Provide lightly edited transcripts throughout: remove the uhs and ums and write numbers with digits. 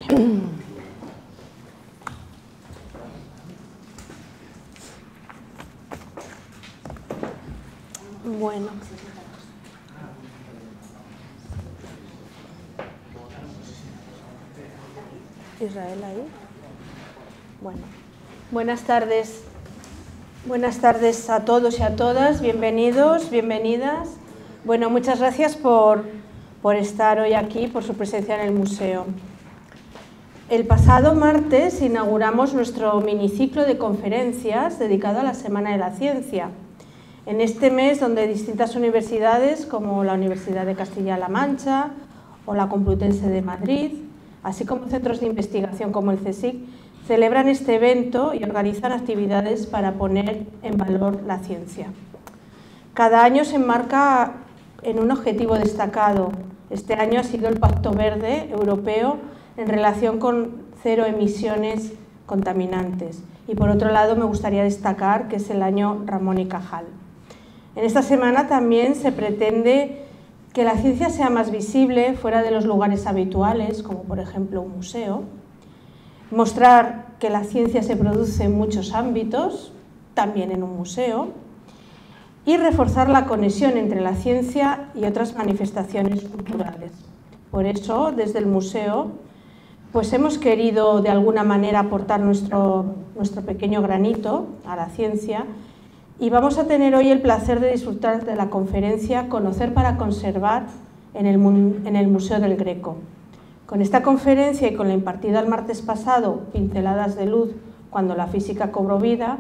Bueno. Israel ahí. Bueno. Buenas tardes. Buenas tardes a todos y a todas. Bienvenidos, bienvenidas. Bueno, muchas gracias por estar hoy aquí, por su presencia en el museo. El pasado martes inauguramos nuestro miniciclo de conferencias dedicado a la Semana de la Ciencia. En este mes, donde distintas universidades, como la Universidad de Castilla-La Mancha o la Complutense de Madrid, así como centros de investigación como el CSIC, celebran este evento y organizan actividades para poner en valor la ciencia. Cada año se enmarca en un objetivo destacado. Este año ha sido el Pacto Verde Europeo en relación con cero emisiones contaminantes. Y por otro lado me gustaría destacar que es el año Ramón y Cajal. En esta semana también se pretende que la ciencia sea más visible fuera de los lugares habituales, como por ejemplo un museo, mostrar que la ciencia se produce en muchos ámbitos, también en un museo, y reforzar la conexión entre la ciencia y otras manifestaciones culturales. Por eso, desde el museo, pues hemos querido de alguna manera aportar nuestro pequeño granito a la ciencia. Y vamos a tener hoy el placer de disfrutar de la conferencia Conocer para conservar en el Museo del Greco. Con esta conferencia y con la impartida el martes pasado, Pinceladas de Luz, cuando la física cobró vida,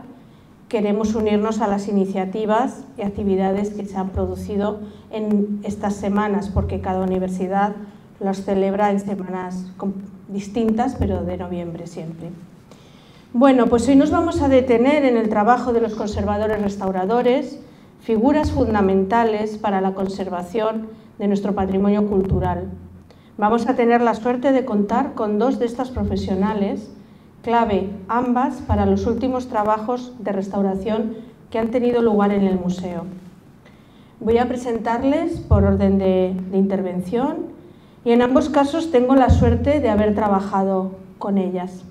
queremos unirnos a las iniciativas y actividades que se han producido en estas semanas, porque cada universidad las celebra en semanas distintas, pero de noviembre siempre. Bueno, pues hoy nos vamos a detener en el trabajo de los conservadores restauradores, figuras fundamentales para la conservación de nuestro patrimonio cultural. Vamos a tener la suerte de contar con dos de estas profesionales, clave ambas para los últimos trabajos de restauración que han tenido lugar en el museo. Voy a presentarles por orden de intervención y en ambos casos tengo la suerte de haber trabajado con ellas.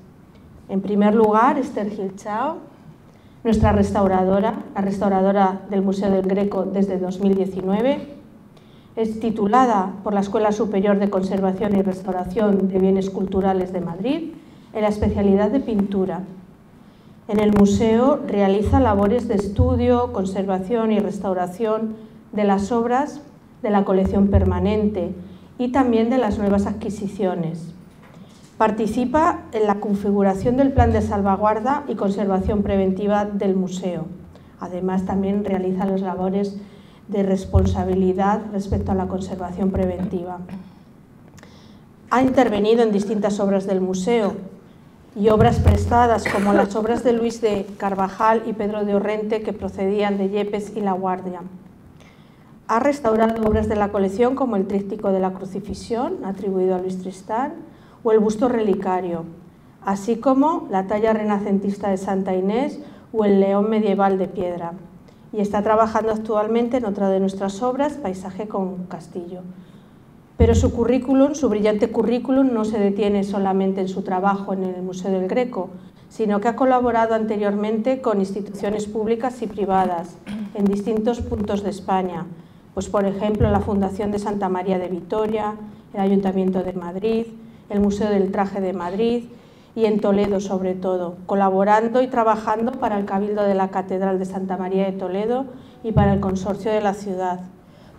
En primer lugar, Esther Gil Chao, nuestra restauradora, la restauradora del Museo del Greco desde 2019. Es titulada por la Escuela Superior de Conservación y Restauración de Bienes Culturales de Madrid en la especialidad de pintura. En el museo realiza labores de estudio, conservación y restauración de las obras de la colección permanente y también de las nuevas adquisiciones. Participa en la configuración del plan de salvaguarda y conservación preventiva del museo. Además, también realiza las labores de responsabilidad respecto a la conservación preventiva. Ha intervenido en distintas obras del museo y obras prestadas, como las obras de Luis de Carvajal y Pedro de Orrente, que procedían de Yepes y La Guardia. Ha restaurado obras de la colección, como el tríptico de la Crucifixión, atribuido a Luis Tristán, o el busto relicario, así como la talla renacentista de Santa Inés o el león medieval de piedra. Y está trabajando actualmente en otra de nuestras obras, Paisaje con Castillo. Pero su brillante currículum, no se detiene solamente en su trabajo en el Museo del Greco, sino que ha colaborado anteriormente con instituciones públicas y privadas en distintos puntos de España, pues por ejemplo la Fundación de Santa María de Vitoria, el Ayuntamiento de Madrid, el Museo del Traje de Madrid y en Toledo sobre todo, colaborando y trabajando para el Cabildo de la Catedral de Santa María de Toledo y para el Consorcio de la ciudad.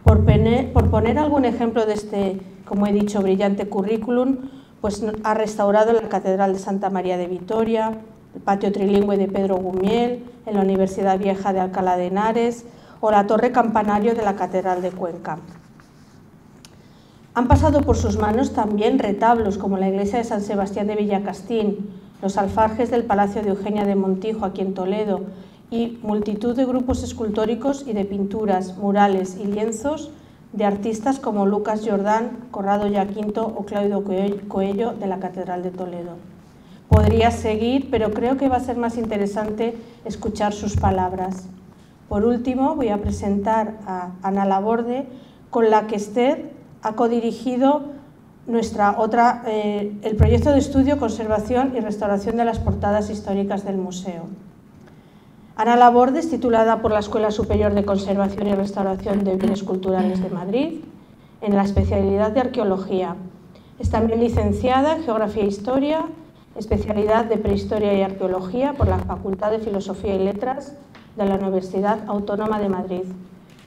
Por poner algún ejemplo de este, como he dicho, brillante currículum, pues ha restaurado la Catedral de Santa María de Vitoria, el patio trilingüe de Pedro Gumiel, en la Universidad Vieja de Alcalá de Henares o la torre campanario de la Catedral de Cuenca. Han pasado por sus manos también retablos como la iglesia de San Sebastián de Villacastín, los alfarjes del Palacio de Eugenia de Montijo aquí en Toledo y multitud de grupos escultóricos y de pinturas, murales y lienzos de artistas como Lucas Jordán, Corrado Jaquinto o Claudio Coello de la Catedral de Toledo. Podría seguir, pero creo que va a ser más interesante escuchar sus palabras. Por último, voy a presentar a Ana Laborde, con la que Esther ha codirigido el proyecto de estudio, conservación y restauración de las portadas históricas del museo. Ana Labordes, titulada por la Escuela Superior de Conservación y Restauración de Bienes Culturales de Madrid, en la especialidad de Arqueología. Es también licenciada en Geografía e Historia, especialidad de Prehistoria y Arqueología por la Facultad de Filosofía y Letras de la Universidad Autónoma de Madrid.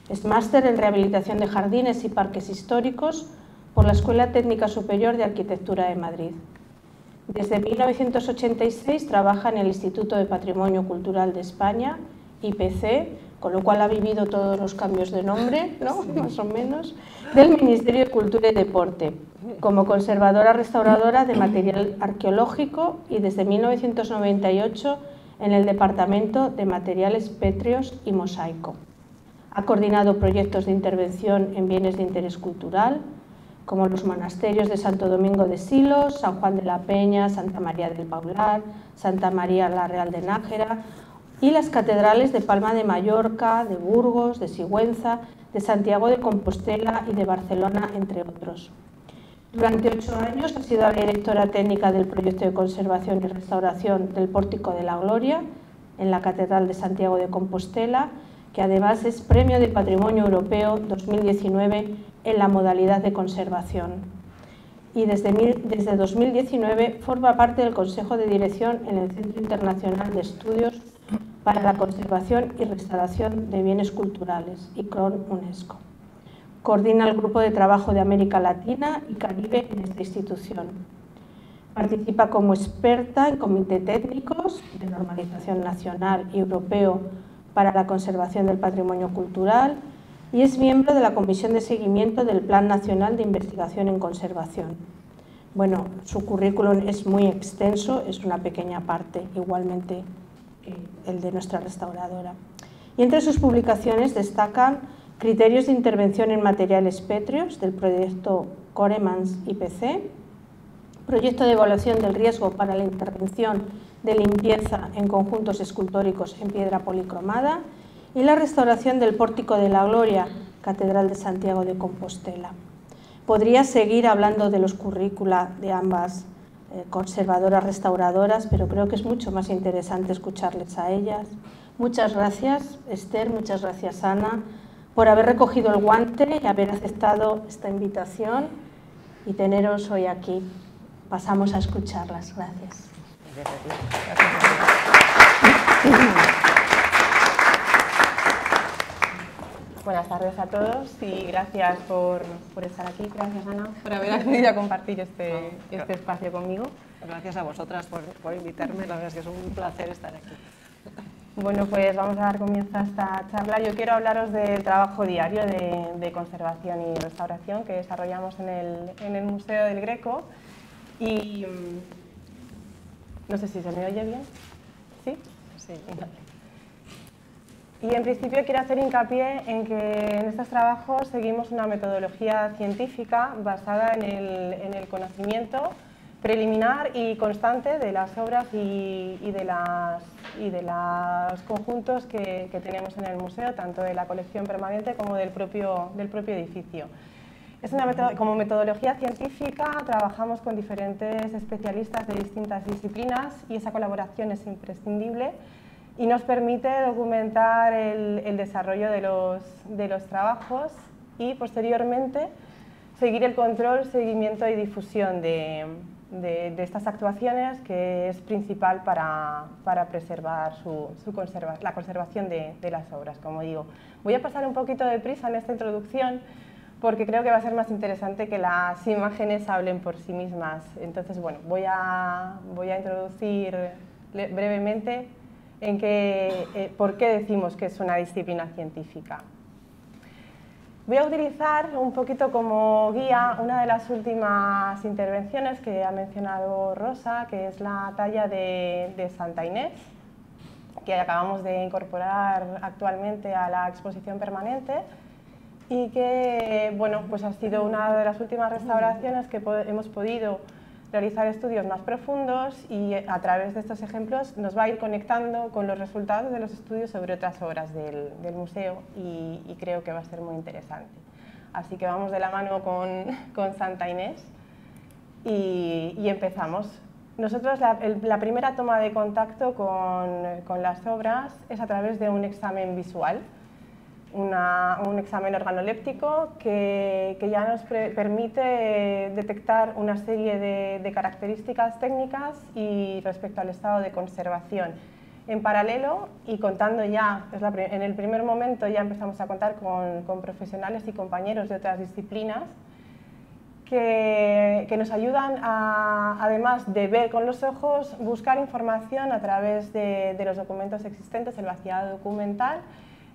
Es máster en Rehabilitación de Jardines y Parques Históricos por la Escuela Técnica Superior de Arquitectura de Madrid. Desde 1986 trabaja en el Instituto de Patrimonio Cultural de España, IPC, con lo cual ha vivido todos los cambios de nombre, ¿no? Más o menos, del Ministerio de Cultura y Deporte, como conservadora restauradora de material arqueológico y desde 1998 en el Departamento de Materiales Pétreos y Mosaico. Ha coordinado proyectos de intervención en bienes de interés cultural, como los monasterios de Santo Domingo de Silos, San Juan de la Peña, Santa María del Paular, Santa María la Real de Nájera, y las catedrales de Palma de Mallorca, de Burgos, de Sigüenza, de Santiago de Compostela y de Barcelona, entre otros. Durante 8 años ha sido la directora técnica del proyecto de conservación y restauración del Pórtico de la Gloria en la Catedral de Santiago de Compostela, que además es Premio de Patrimonio Europeo 2019 en la modalidad de conservación. Y desde 2019 forma parte del Consejo de Dirección en el Centro Internacional de Estudios para la Conservación y Restauración de Bienes Culturales, ICRON UNESCO. Coordina el Grupo de Trabajo de América Latina y Caribe en esta institución. Participa como experta en comités técnicos de normalización nacional y europeo para la conservación del patrimonio cultural y es miembro de la Comisión de Seguimiento del Plan Nacional de Investigación en Conservación. Bueno, su currículum es muy extenso, es una pequeña parte, igualmente el de nuestra restauradora. Y entre sus publicaciones destacan Criterios de intervención en materiales pétreos del proyecto Coremans IPC, Proyecto de evaluación del riesgo para la intervención de limpieza en conjuntos escultóricos en piedra policromada y la restauración del Pórtico de la Gloria, Catedral de Santiago de Compostela. Podría seguir hablando de los currícula de ambas conservadoras restauradoras, pero creo que es mucho más interesante escucharles a ellas. Muchas gracias, Esther, muchas gracias, Ana, por haber recogido el guante y haber aceptado esta invitación y teneros hoy aquí. Pasamos a escucharlas. Gracias. Buenas tardes a todos y gracias por estar aquí. Gracias, Ana, por haber accedido a compartir este espacio conmigo. Gracias a vosotras por invitarme, la verdad es que es un placer estar aquí. Bueno, pues vamos a dar comienzo a esta charla. Yo quiero hablaros del trabajo diario de conservación y restauración que desarrollamos en el Museo del Greco. Y no sé si se me oye bien. ¿Sí? Sí. Vale. Y en principio quiero hacer hincapié en que en estos trabajos seguimos una metodología científica basada en el conocimiento preliminar y constante de las obras y de los conjuntos que tenemos en el museo, tanto de la colección permanente como del propio edificio. Como metodología científica trabajamos con diferentes especialistas de distintas disciplinas y esa colaboración es imprescindible y nos permite documentar el desarrollo de los trabajos y posteriormente seguir el control, seguimiento y difusión de estas actuaciones, que es principal para preservar la conservación de las obras, como digo. Voy a pasar un poquito de prisa en esta introducción porque creo que va a ser más interesante que las imágenes hablen por sí mismas. Entonces, bueno, voy a introducir brevemente por qué decimos que es una disciplina científica. Voy a utilizar un poquito como guía una de las últimas intervenciones que ha mencionado Rosa, que es la talla de Santa Inés, que acabamos de incorporar actualmente a la exposición permanente y que bueno, pues ha sido una de las últimas restauraciones que hemos podido realizar estudios más profundos y a través de estos ejemplos nos va a ir conectando con los resultados de los estudios sobre otras obras del museo y creo que va a ser muy interesante. Así que vamos de la mano con Santa Inés. y empezamos. Nosotros la primera toma de contacto con las obras es a través de un examen visual, un examen organoléptico que ya nos permite detectar una serie de características técnicas y respecto al estado de conservación. En paralelo y contando ya, en el primer momento ya empezamos a contar con profesionales y compañeros de otras disciplinas que nos ayudan además de ver con los ojos, buscar información a través de los documentos existentes, el vaciado documental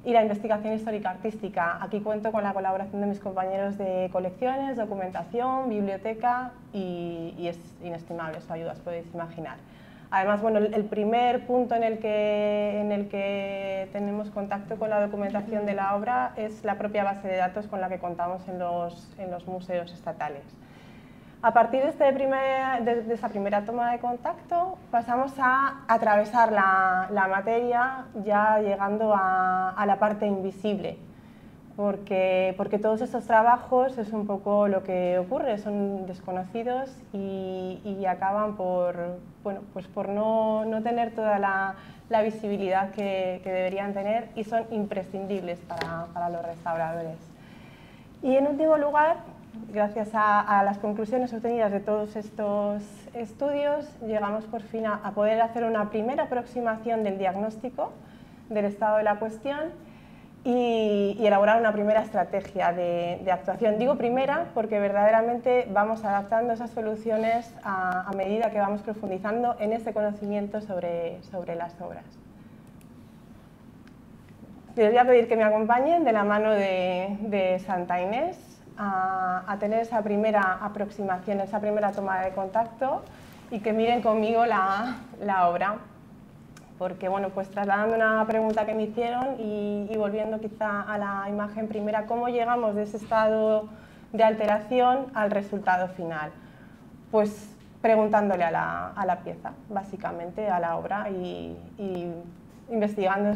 y la investigación histórica artística. Aquí cuento con la colaboración de mis compañeros de colecciones, documentación, biblioteca y es inestimable su ayuda, os podéis imaginar. Además, bueno, el primer punto en el que tenemos contacto con la documentación de la obra es la propia base de datos con la que contamos en los museos estatales. A partir de esa primera toma de contacto pasamos a atravesar la materia ya llegando a la parte invisible, porque todos estos trabajos es un poco lo que ocurre, son desconocidos y acaban por no tener toda la visibilidad que deberían tener y son imprescindibles para los restauradores. Y en último lugar, gracias a las conclusiones obtenidas de todos estos estudios, llegamos por fin a poder hacer una primera aproximación del diagnóstico del estado de la cuestión y elaborar una primera estrategia de actuación. Digo primera porque verdaderamente vamos adaptando esas soluciones a medida que vamos profundizando en ese conocimiento sobre las obras. Les voy a pedir que me acompañen de la mano de Santa Inés a tener esa primera aproximación, esa primera toma de contacto y que miren conmigo la obra. Porque, bueno, pues trasladando una pregunta que me hicieron y volviendo quizá a la imagen primera, ¿cómo llegamos de ese estado de alteración al resultado final? Pues preguntándole a la pieza, básicamente, a la obra y investigando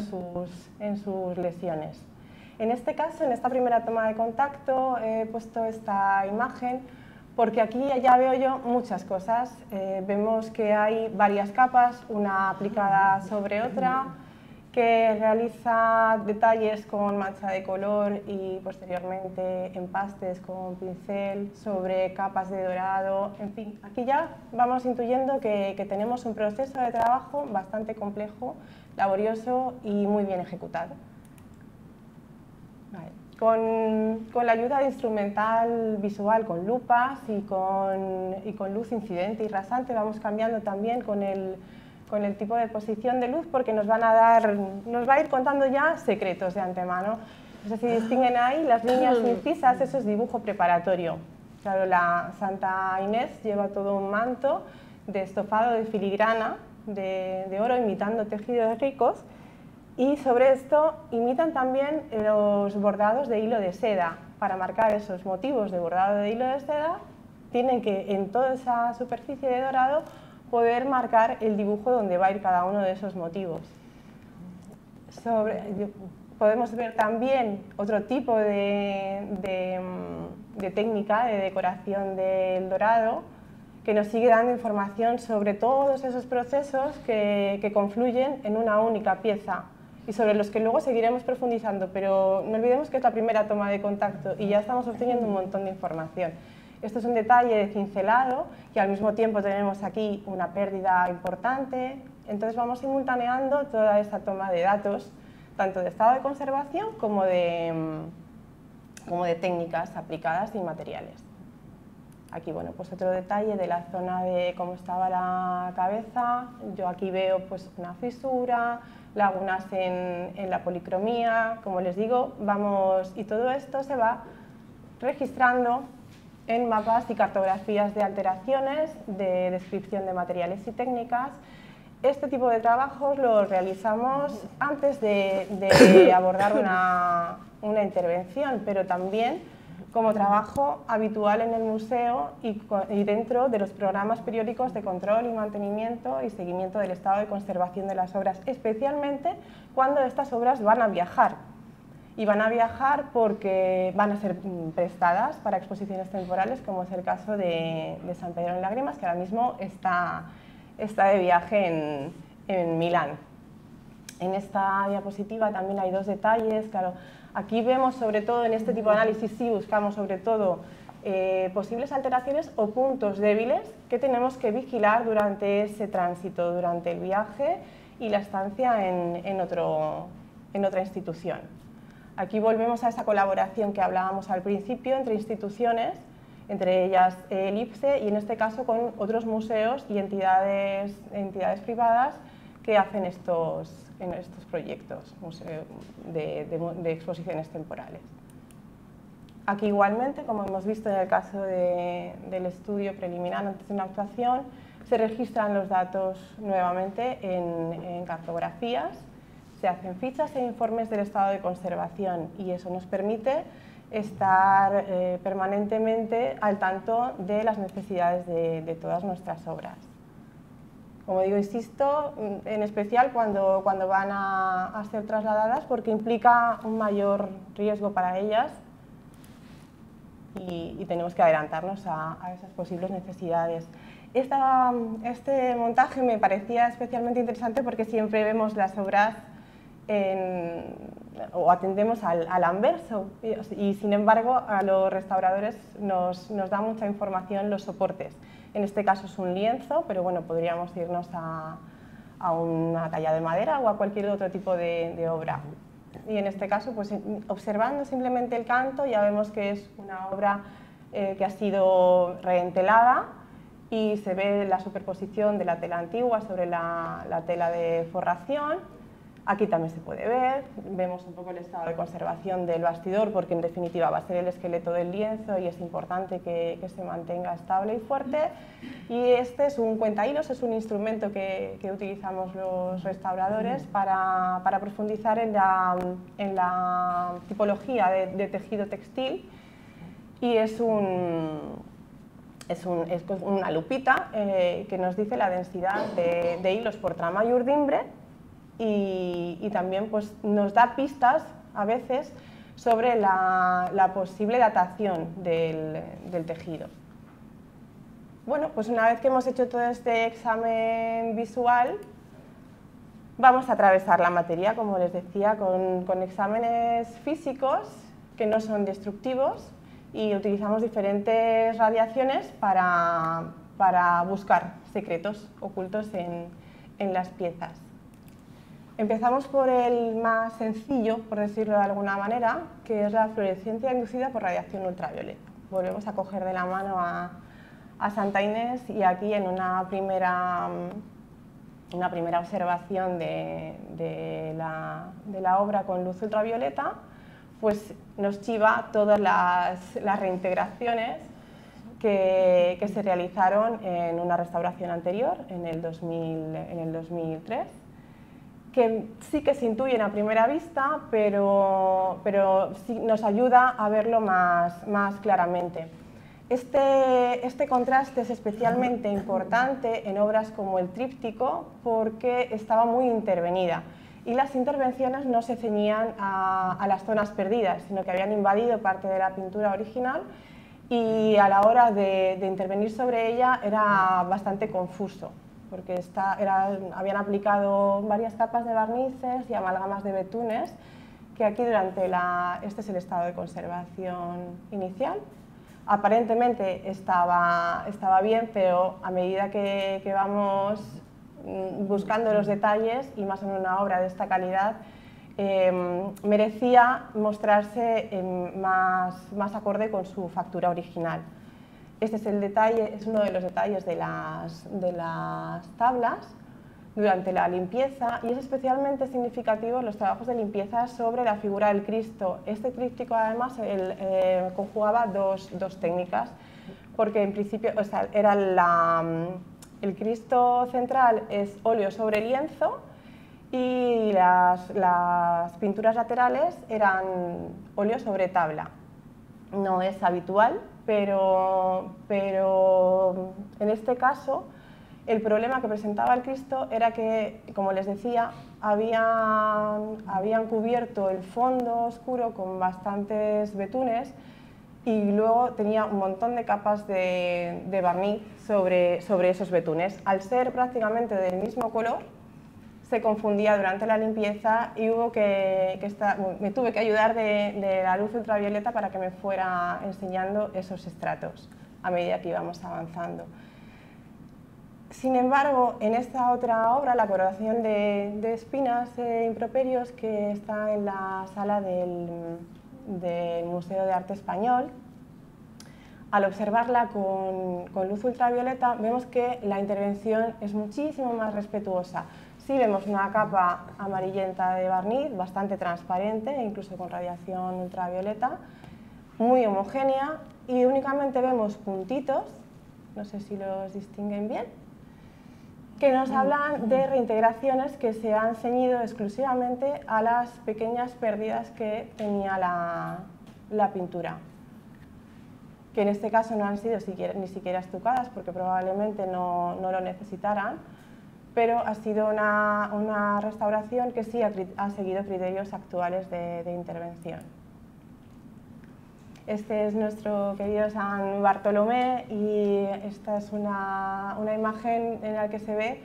en sus lesiones. En este caso, en esta primera toma de contacto, he puesto esta imagen porque aquí ya veo yo muchas cosas. Vemos que hay varias capas, una aplicada sobre otra, que realiza detalles con mancha de color y posteriormente empastes con pincel sobre capas de dorado. En fin, aquí ya vamos intuyendo que tenemos un proceso de trabajo bastante complejo, laborioso y muy bien ejecutado. Vale. Con la ayuda de instrumental visual, con lupas y con luz incidente y rasante, vamos cambiando también con el tipo de posición de luz porque nos va a ir contando ya secretos de antemano. No sé si distinguen ahí las líneas incisas, eso es dibujo preparatorio. Claro, la Santa Inés lleva todo un manto de estofado de filigrana de oro imitando tejidos ricos. Y sobre esto imitan también los bordados de hilo de seda. Para marcar esos motivos de bordado de hilo de seda, tienen que en toda esa superficie de dorado poder marcar el dibujo donde va a ir cada uno de esos motivos. Podemos ver también otro tipo de técnica de decoración del dorado que nos sigue dando información sobre todos esos procesos que confluyen en una única pieza y sobre los que luego seguiremos profundizando, pero no olvidemos que es la primera toma de contacto y ya estamos obteniendo un montón de información. Esto es un detalle de cincelado y al mismo tiempo tenemos aquí una pérdida importante, entonces vamos simultaneando toda esta toma de datos, tanto de estado de conservación como de técnicas aplicadas y materiales. Aquí, bueno, pues otro detalle de la zona de cómo estaba la cabeza. Yo aquí veo pues una fisura, lagunas en la policromía, como les digo, y todo esto se va registrando en mapas y cartografías de alteraciones, de descripción de materiales y técnicas. Este tipo de trabajos los realizamos antes de abordar una intervención, pero también como trabajo habitual en el museo y dentro de los programas periódicos de control y mantenimiento y seguimiento del estado de conservación de las obras, especialmente cuando estas obras van a viajar. y van a viajar porque van a ser prestadas para exposiciones temporales, como es el caso de San Pedro en Lágrimas, que ahora mismo está de viaje en Milán. En esta diapositiva también hay dos detalles. Claro, aquí vemos sobre todo en este tipo de análisis, sí buscamos sobre todo posibles alteraciones o puntos débiles que tenemos que vigilar durante ese tránsito, durante el viaje y la estancia en otra institución. Aquí volvemos a esa colaboración que hablábamos al principio entre instituciones, entre ellas el IPSE y en este caso con otros museos y entidades privadas que hacen estos proyectos de exposiciones temporales. Aquí igualmente, como hemos visto en el caso del estudio preliminar antes de una actuación, se registran los datos nuevamente en cartografías, se hacen fichas e informes del estado de conservación y eso nos permite estar permanentemente al tanto de las necesidades de todas nuestras obras. Como digo, insisto, en especial cuando van a ser trasladadas porque implica un mayor riesgo para ellas y tenemos que adelantarnos a esas posibles necesidades. Este montaje me parecía especialmente interesante porque siempre vemos las obras o atendemos al anverso y sin embargo a los restauradores nos da mucha información los soportes. En este caso es un lienzo, pero bueno, podríamos irnos a una talla de madera o a cualquier otro tipo de obra. Y en este caso, pues observando simplemente el canto ya vemos que es una obra que ha sido reentelada y se ve la superposición de la tela antigua sobre la tela de forración. Aquí también se puede ver, vemos un poco el estado de conservación del bastidor porque en definitiva va a ser el esqueleto del lienzo y es importante que se mantenga estable y fuerte. Y este es un cuentahilos, es un instrumento que utilizamos los restauradores para profundizar en la tipología de tejido textil y es una lupita que nos dice la densidad de hilos por trama y urdimbre. Y también pues, nos da pistas a veces sobre la posible datación del tejido. Bueno, pues una vez que hemos hecho todo este examen visual, vamos a atravesar la materia, como les decía, con exámenes físicos que no son destructivos y utilizamos diferentes radiaciones para buscar secretos ocultos en las piezas. Empezamos por el más sencillo, por decirlo de alguna manera, que es la fluorescencia inducida por radiación ultravioleta. Volvemos a coger de la mano a Santa Inés y aquí en una primera observación de la obra con luz ultravioleta, pues nos chiva todas las reintegraciones que se realizaron en una restauración anterior, en el 2003, que sí que se intuyen a primera vista, pero sí nos ayuda a verlo más claramente. Este contraste es especialmente importante en obras como el tríptico porque estaba muy intervenida y las intervenciones no se ceñían a las zonas perdidas, sino que habían invadido parte de la pintura original y a la hora de intervenir sobre ella era bastante confuso, porque habían aplicado varias capas de barnices y amalgamas de betunes, que aquí este es el estado de conservación inicial. Aparentemente estaba bien, pero a medida que vamos buscando los detalles, y más en una obra de esta calidad, merecía mostrarse más acorde con su factura original. Este es uno de los detalles de las tablas durante la limpieza y es especialmente significativo los trabajos de limpieza sobre la figura del Cristo. Este tríptico además conjugaba dos técnicas porque en principio el Cristo central es óleo sobre lienzo y las pinturas laterales eran óleo sobre tabla. No es habitual, pero en este caso El problema que presentaba el Cristo era que, como les decía, habían cubierto el fondo oscuro con bastantes betunes y luego tenía un montón de capas de barniz sobre esos betunes. Al ser prácticamente del mismo color, se confundía durante la limpieza y me tuve que ayudar de la luz ultravioleta para que me fuera enseñando esos estratos a medida que íbamos avanzando. Sin embargo, en esta otra obra, la coronación de espinas e improperios, que está en la sala del Museo de Arte Español, al observarla con luz ultravioleta vemos que la intervención es muchísimo más respetuosa. Sí vemos una capa amarillenta de barniz, bastante transparente, incluso con radiación ultravioleta, muy homogénea, y únicamente vemos puntitos, no sé si los distinguen bien, que nos hablan de reintegraciones que se han ceñido exclusivamente a las pequeñas pérdidas que tenía la pintura, que en este caso no han sido ni siquiera estucadas porque probablemente no lo necesitaran, pero ha sido una restauración que sí ha seguido criterios actuales de intervención. Este es nuestro querido San Bartolomé y esta es una imagen en la que se ve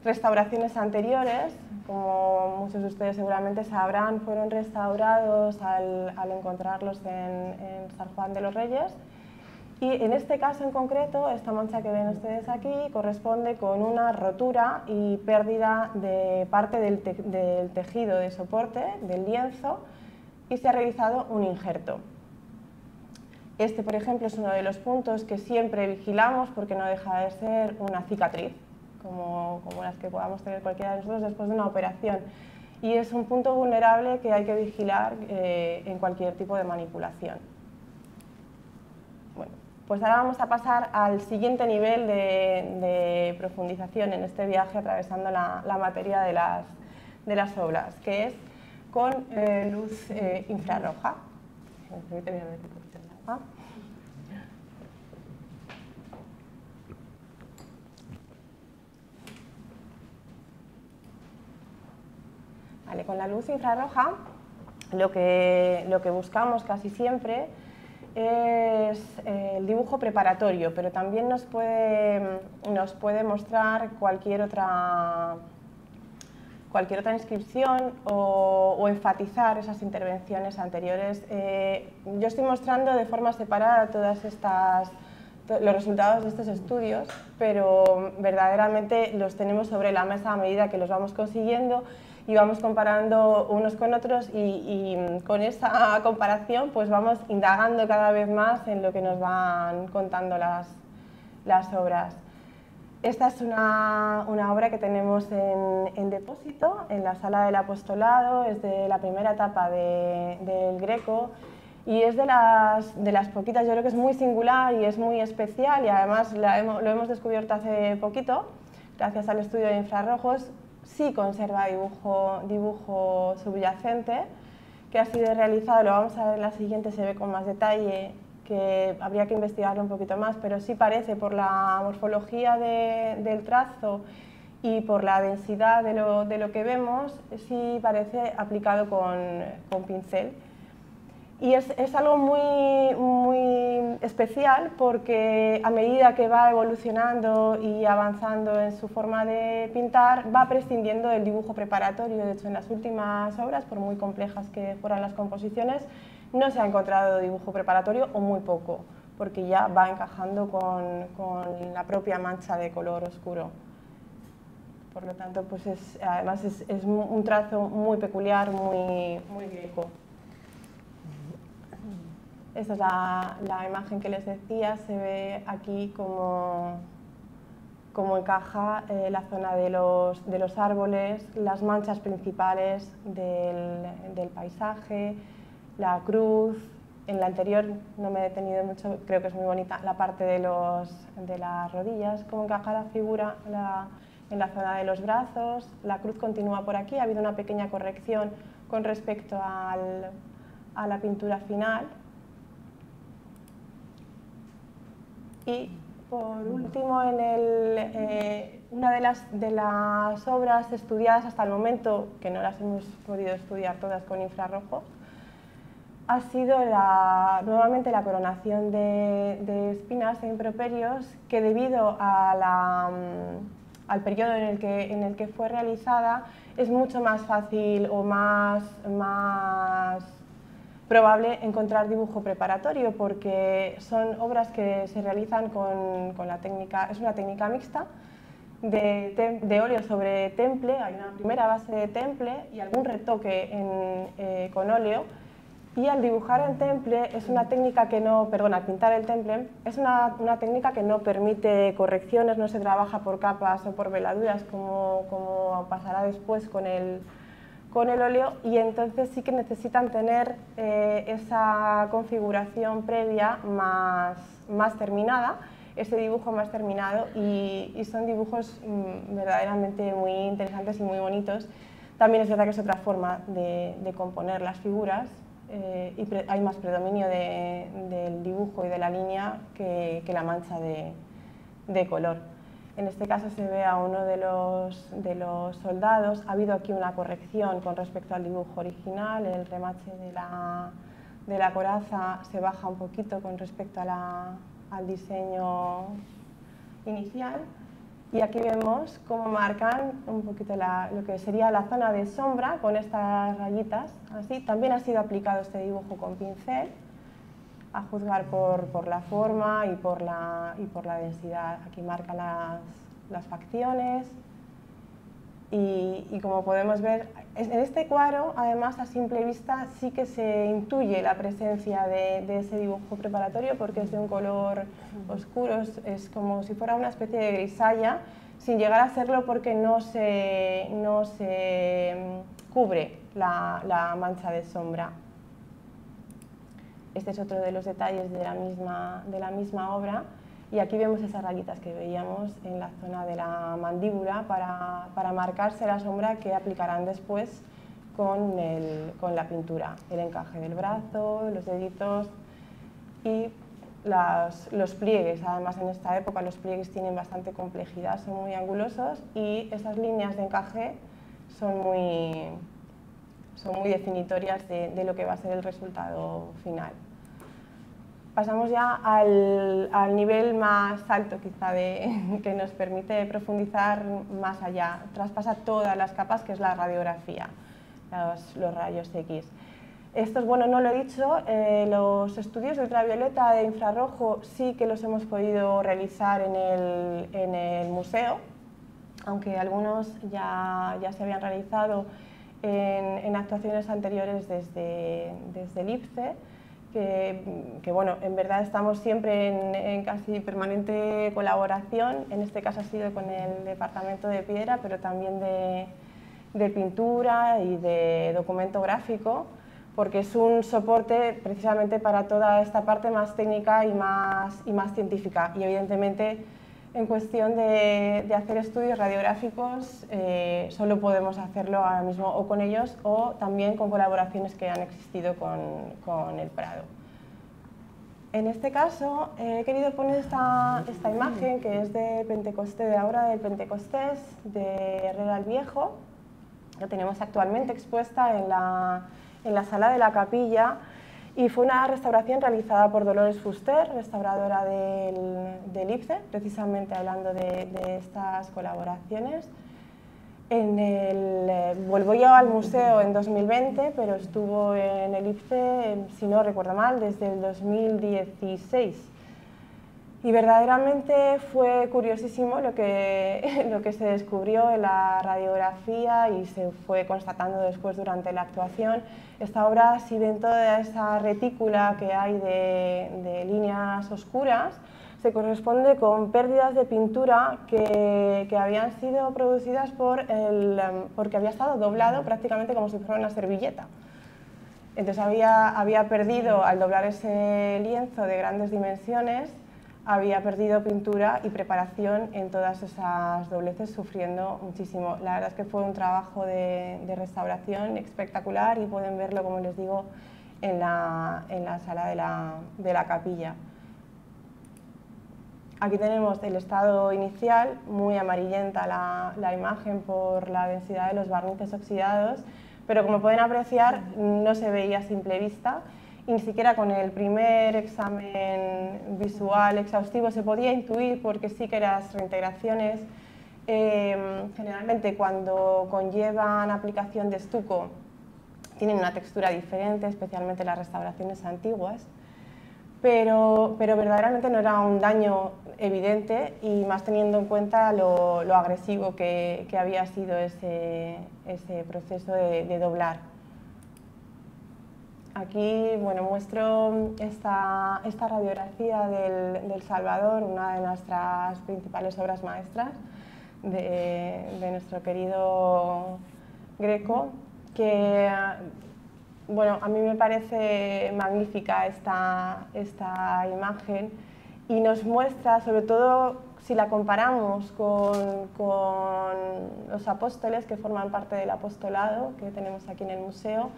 restauraciones anteriores. Como muchos de ustedes seguramente sabrán, fueron restaurados al encontrarlos en San Juan de los Reyes. Y en este caso en concreto, esta mancha que ven ustedes aquí corresponde con una rotura y pérdida de parte del tejido de soporte, del lienzo, y se ha realizado un injerto. Este, por ejemplo, es uno de los puntos que siempre vigilamos porque no deja de ser una cicatriz, como las que podamos tener cualquiera de nosotros después de una operación. Y es un punto vulnerable que hay que vigilar en cualquier tipo de manipulación. Bueno, pues ahora vamos a pasar al siguiente nivel de profundización en este viaje atravesando la materia de las obras, que es con luz infrarroja. Vale, con la luz infrarroja lo que buscamos casi siempre es el dibujo preparatorio, pero también nos puede mostrar cualquier otra inscripción o enfatizar esas intervenciones anteriores. Yo estoy mostrando de forma separada los resultados de estos estudios, pero verdaderamente los tenemos sobre la mesa a medida que los vamos consiguiendo y vamos comparando unos con otros y con esa comparación pues vamos indagando cada vez más en lo que nos van contando las obras. Esta es una obra que tenemos en depósito en la Sala del Apostolado, es de la primera etapa del Greco y es de las poquitas, yo creo que es muy singular y es muy especial y además lo hemos descubierto hace poquito, gracias al estudio de infrarrojos. Sí conserva dibujo subyacente que ha sido realizado, lo vamos a ver en la siguiente, se ve con más detalle, que habría que investigarlo un poquito más, pero sí parece por la morfología del trazo y por la densidad de lo que vemos, sí parece aplicado con pincel. Y es algo muy especial porque a medida que va evolucionando y avanzando en su forma de pintar, va prescindiendo del dibujo preparatorio. De hecho, en las últimas obras, por muy complejas que fueran las composiciones, no se ha encontrado dibujo preparatorio o muy poco, porque ya va encajando con la propia mancha de color oscuro. Por lo tanto, pues además es un trazo muy peculiar, muy greco. Esta es la imagen que les decía, se ve aquí cómo encaja la zona de los árboles, las manchas principales del paisaje, la cruz. En la anterior no me he detenido mucho, creo que es muy bonita la parte de las rodillas, cómo encaja la figura en la zona de los brazos. La cruz continúa por aquí, ha habido una pequeña corrección con respecto a la pintura final. Y Por último, una de las obras estudiadas hasta el momento, que no las hemos podido estudiar todas con infrarrojo, ha sido nuevamente la coronación de espinas e improperios, que debido al periodo en el que fue realizada es mucho más fácil o más probable encontrar dibujo preparatorio, porque son obras que se realizan con la técnica, es una técnica mixta de óleo sobre temple. Hay una primera base de temple y algún retoque con óleo. Y al dibujar en temple es una técnica que no, al pintar el temple es una técnica que no permite correcciones, no se trabaja por capas o por veladuras como pasará después con el óleo, y entonces sí que necesitan tener esa configuración previa más terminada, ese dibujo más terminado, y son dibujos verdaderamente muy interesantes y muy bonitos. También es verdad que es otra forma de componer las figuras. Y hay más predominio del dibujo y de la línea que la mancha de color. En este caso se ve a uno de los soldados. Ha habido aquí una corrección con respecto al dibujo original. El remache de la coraza se baja un poquito con respecto al diseño inicial. Y aquí vemos cómo marcan un poquito lo que sería la zona de sombra con estas rayitas. Así. También ha sido aplicado este dibujo con pincel, a juzgar por la forma y por la densidad. Aquí marca las facciones. Y como podemos ver, en este cuadro, además, a simple vista, sí que se intuye la presencia de ese dibujo preparatorio, porque es de un color oscuro, es como si fuera una especie de grisalla, sin llegar a serlo porque no se cubre la mancha de sombra. Este es otro de los detalles de la misma obra. Y aquí vemos esas rayitas que veíamos en la zona de la mandíbula para marcarse la sombra que aplicarán después con la pintura. El encaje del brazo, los deditos y los pliegues. Además, en esta época los pliegues tienen bastante complejidad, son muy angulosos, y esas líneas de encaje son muy definitorias de lo que va a ser el resultado final. Pasamos ya al nivel más alto, quizá, que nos permite profundizar más allá. Traspasa todas las capas, que es la radiografía, los rayos X. Estos, bueno, no lo he dicho, los estudios de ultravioleta de infrarrojo sí que los hemos podido realizar en el museo, aunque algunos ya se habían realizado en actuaciones anteriores desde el IPCE. Que bueno, en verdad estamos siempre en casi permanente colaboración. En este caso ha sido con el Departamento de Piedra, pero también de pintura y de documento gráfico, porque es un soporte precisamente para toda esta parte más técnica y más científica. Y evidentemente, en cuestión de hacer estudios radiográficos, solo podemos hacerlo ahora mismo o con ellos o también con colaboraciones que han existido con el Prado. En este caso he querido poner esta imagen, que es de Pentecostés, de ahora del Pentecostés de Herrera el Viejo. La tenemos actualmente expuesta en la sala de la capilla, y fue una restauración realizada por Dolores Fuster, restauradora del IPCE, precisamente hablando de estas colaboraciones. Volvió ya al museo en 2020, pero estuvo en el IPCE, si no recuerdo mal, desde el 2016. Y verdaderamente fue curiosísimo lo que se descubrió en la radiografía y se fue constatando después durante la actuación. Esta obra, si ven toda esa retícula que hay de líneas oscuras, se corresponde con pérdidas de pintura que habían sido producidas porque había estado doblado prácticamente como si fuera una servilleta. Entonces había perdido, al doblar ese lienzo de grandes dimensiones, había perdido pintura y preparación en todas esas dobleces, sufriendo muchísimo. La verdad es que fue un trabajo de restauración espectacular, y pueden verlo, como les digo, en la sala de la capilla. Aquí tenemos el estado inicial, muy amarillenta la imagen por la densidad de los barnices oxidados, pero como pueden apreciar no se veía a simple vista y ni siquiera con el primer examen visual exhaustivo se podía intuir, porque sí que las reintegraciones generalmente cuando conllevan aplicación de estuco tienen una textura diferente, especialmente las restauraciones antiguas. Pero verdaderamente no era un daño evidente, y más teniendo en cuenta lo agresivo que había sido ese proceso de doblar. Aquí muestro esta radiografía del Salvador, una de nuestras principales obras maestras de nuestro querido Greco, que a mí me parece magnífica esta imagen, y nos muestra, sobre todo si la comparamos con los apóstoles que forman parte del apostolado que tenemos aquí en el museo,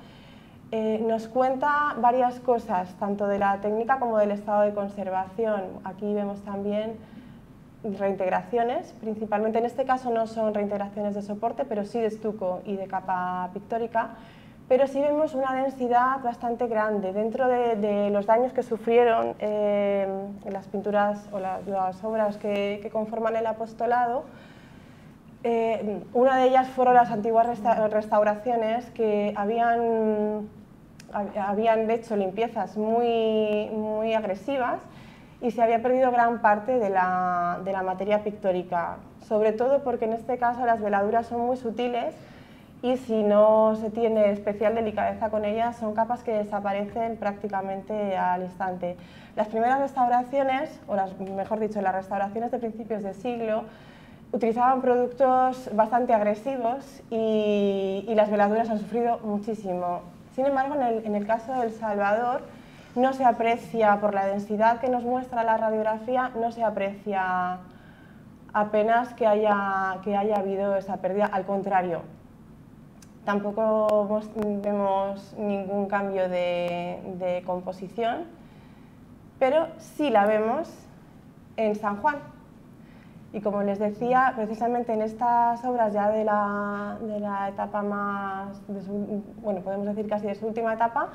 nos cuenta varias cosas, tanto de la técnica como del estado de conservación. Aquí vemos también reintegraciones, principalmente en este caso no son reintegraciones de soporte, pero sí de estuco y de capa pictórica, pero sí vemos una densidad bastante grande dentro de los daños que sufrieron en las pinturas o las obras que conforman el apostolado. Una de ellas fueron las antiguas restauraciones que habían hecho limpiezas muy agresivas, y se había perdido gran parte de la materia pictórica, sobre todo porque en este caso las veladuras son muy sutiles, y si no se tiene especial delicadeza con ellas son capas que desaparecen prácticamente al instante. Las primeras restauraciones, mejor dicho, las restauraciones de principios de siglo, utilizaban productos bastante agresivos, y las veladuras han sufrido muchísimo. Sin embargo, en el caso del Salvador, no se aprecia, por la densidad que nos muestra la radiografía, no se aprecia apenas que haya habido esa pérdida, al contrario. Tampoco vemos ningún cambio de composición, pero sí la vemos en San Juan. Y como les decía, precisamente en estas obras ya de la etapa más, podemos decir casi de su última etapa,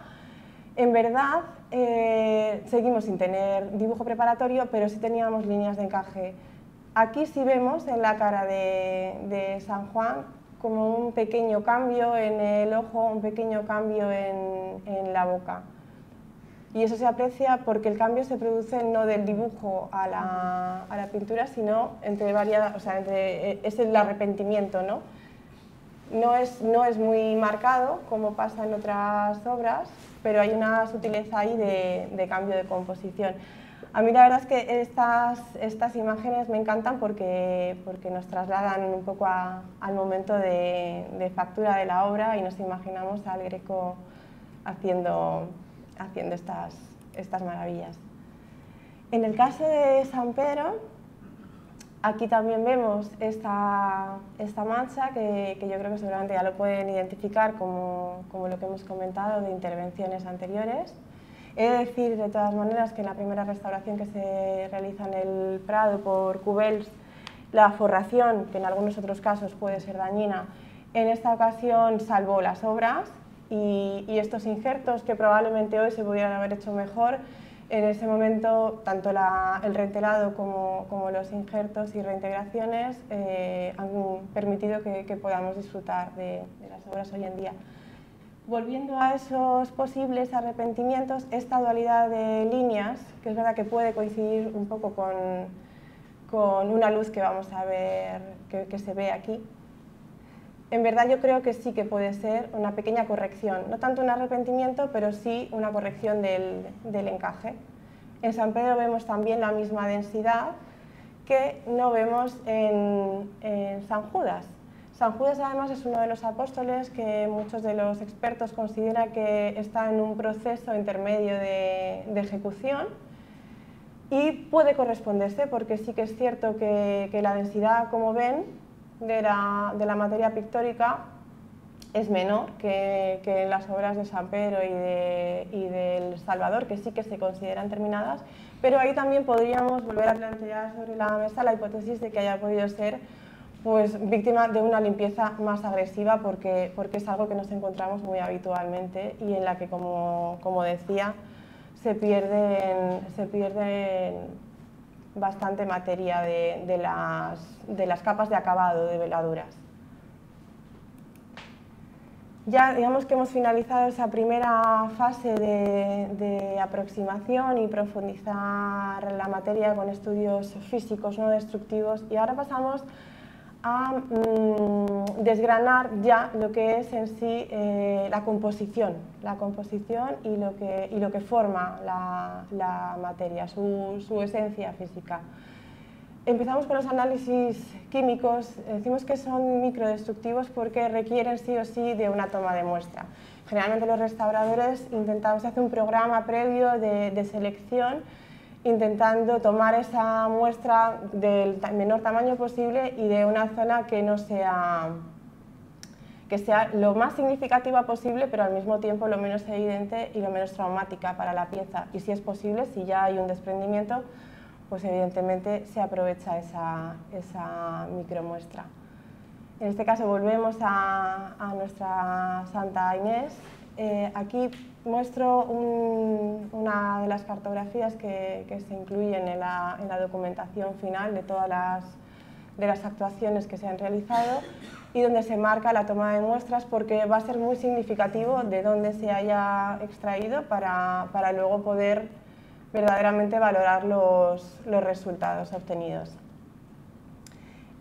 en verdad seguimos sin tener dibujo preparatorio, pero sí teníamos líneas de encaje. Aquí sí vemos en la cara de San Juan como un pequeño cambio en el ojo, un pequeño cambio en la boca. Y eso se aprecia porque el cambio se produce no del dibujo a la pintura, sino entre varias, es el arrepentimiento, ¿no? No es muy marcado como pasa en otras obras, pero hay una sutileza ahí de cambio de composición. A mí la verdad es que estas imágenes me encantan porque nos trasladan un poco al momento de factura de la obra, y nos imaginamos al Greco haciendo estas maravillas. En el caso de San Pedro, aquí también vemos esta mancha que yo creo que seguramente ya lo pueden identificar como lo que hemos comentado de intervenciones anteriores. He de decir de todas maneras que en la primera restauración que se realiza en el Prado por Cubels, la forración, que en algunos otros casos puede ser dañina, en esta ocasión salvó las obras, y estos injertos, que probablemente hoy se pudieran haber hecho mejor, en ese momento tanto el rentelado como los injertos y reintegraciones han permitido que podamos disfrutar de las obras hoy en día. Volviendo a esos posibles arrepentimientos, esta dualidad de líneas, que es verdad que puede coincidir un poco con una luz que vamos a ver, que se ve aquí, en verdad yo creo que sí que puede ser una pequeña corrección, no tanto un arrepentimiento, pero sí una corrección del encaje. En San Pedro vemos también la misma densidad que no vemos en San Judas. San Judas además es uno de los apóstoles que muchos de los expertos consideran que está en un proceso intermedio de ejecución, y puede corresponderse porque sí que es cierto que la densidad, como ven, de la materia pictórica es menor que en las obras de San Pedro y del Salvador, que sí que se consideran terminadas, pero ahí también podríamos volver a plantear sobre la mesa la hipótesis de que haya podido ser pues, víctima de una limpieza más agresiva, porque es algo que nos encontramos muy habitualmente y en la que, como decía, se pierden bastante materia de las capas de acabado de veladuras. Ya digamos que hemos finalizado esa primera fase de aproximación y profundizar la materia con estudios físicos no destructivos, y ahora pasamos a desgranar ya lo que es en sí la composición y lo que forma la materia, su esencia física. Empezamos con los análisis químicos. Decimos que son microdestructivos porque requieren sí o sí de una toma de muestra. Generalmente los restauradores intentamos hacer un programa previo de selección, intentando tomar esa muestra del menor tamaño posible y de una zona que sea lo más significativa posible, pero al mismo tiempo lo menos evidente y lo menos traumática para la pieza. Y si es posible, si ya hay un desprendimiento, pues evidentemente se aprovecha esa micromuestra. En este caso volvemos a nuestra Santa Inés. Aquí muestro una de las cartografías que se incluyen en la documentación final de todas las actuaciones que se han realizado, y donde se marca la toma de muestras, porque va a ser muy significativo de dónde se haya extraído para luego poder verdaderamente valorar los resultados obtenidos.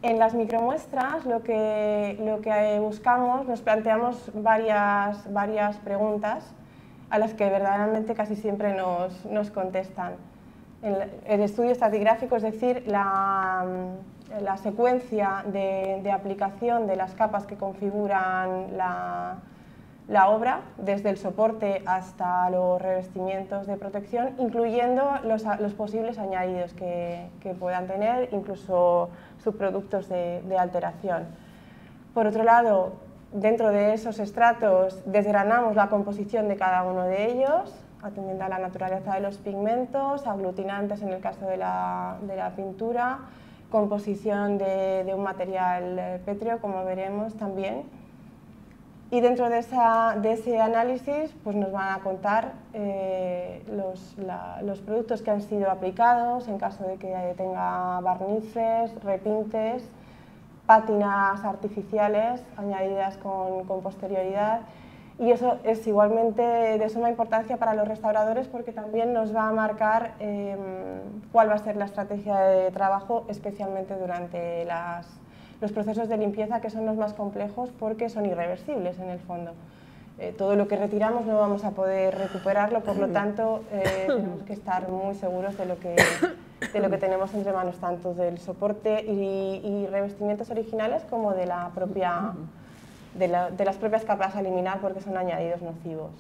En las micromuestras lo que buscamos, nos planteamos varias preguntas a las que verdaderamente casi siempre nos contestan. El estudio estratigráfico, es decir, la secuencia de aplicación de las capas que configuran la obra, desde el soporte hasta los revestimientos de protección, incluyendo los posibles añadidos que puedan tener, incluso subproductos de alteración. Por otro lado, dentro de esos estratos desgranamos la composición de cada uno de ellos, atendiendo a la naturaleza de los pigmentos, aglutinantes en el caso de la pintura, composición de un material pétreo, como veremos también. Y dentro de ese análisis pues nos van a contar los productos que han sido aplicados, en caso de que tenga barnices, repintes, pátinas artificiales añadidas con posterioridad. Y eso es igualmente de suma importancia para los restauradores, porque también nos va a marcar cuál va a ser la estrategia de trabajo, especialmente durante los procesos de limpieza, que son los más complejos porque son irreversibles en el fondo. Todo lo que retiramos no vamos a poder recuperarlo, por lo tanto tenemos que estar muy seguros de lo que tenemos entre manos, tanto del soporte y revestimientos originales como de las propias capas a eliminar, porque son añadidos nocivos.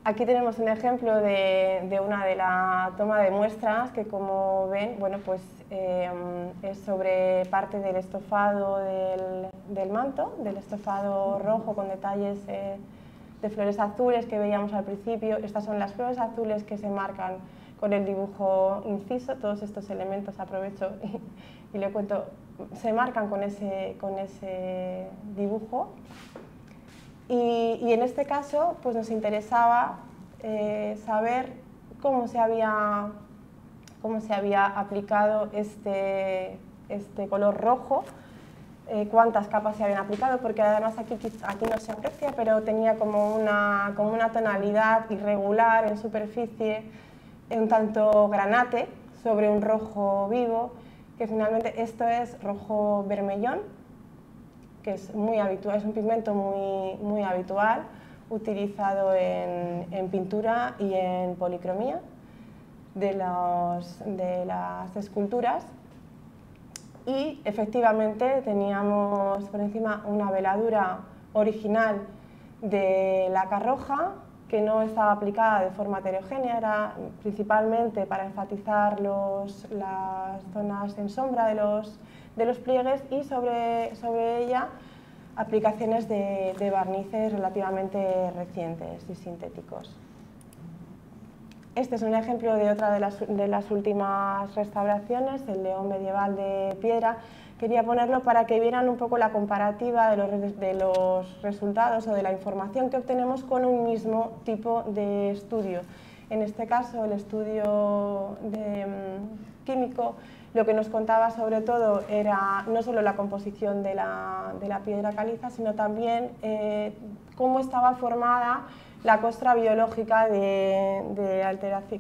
Aquí tenemos un ejemplo de una de la toma de muestras que, como ven, bueno, pues, es sobre parte del estofado del manto, del estofado rojo con detalles de flores azules que veíamos al principio. Estas son las flores azules que se marcan con el dibujo inciso. Todos estos elementos, aprovecho y le cuento, se marcan con ese dibujo. Y en este caso pues nos interesaba saber cómo se había aplicado este color rojo, cuántas capas se habían aplicado, porque además aquí no se aprecia, pero tenía como una tonalidad irregular en superficie, un tanto granate, sobre un rojo vivo, que finalmente esto es rojo vermellón, que es muy habitual, es un pigmento muy habitual, utilizado en pintura y en policromía de las esculturas. Y efectivamente teníamos por encima una veladura original de laca roja, que no estaba aplicada de forma heterogénea, era principalmente para enfatizar las zonas en sombra de los pliegues, y sobre ella aplicaciones de barnices relativamente recientes y sintéticos. Este es un ejemplo de otra de las últimas restauraciones, el león medieval de piedra. Quería ponerlo para que vieran un poco la comparativa de los resultados o de la información que obtenemos con un mismo tipo de estudio. En este caso, el estudio químico, lo que nos contaba sobre todo era no solo la composición de la piedra caliza, sino también cómo estaba formada la costra biológica que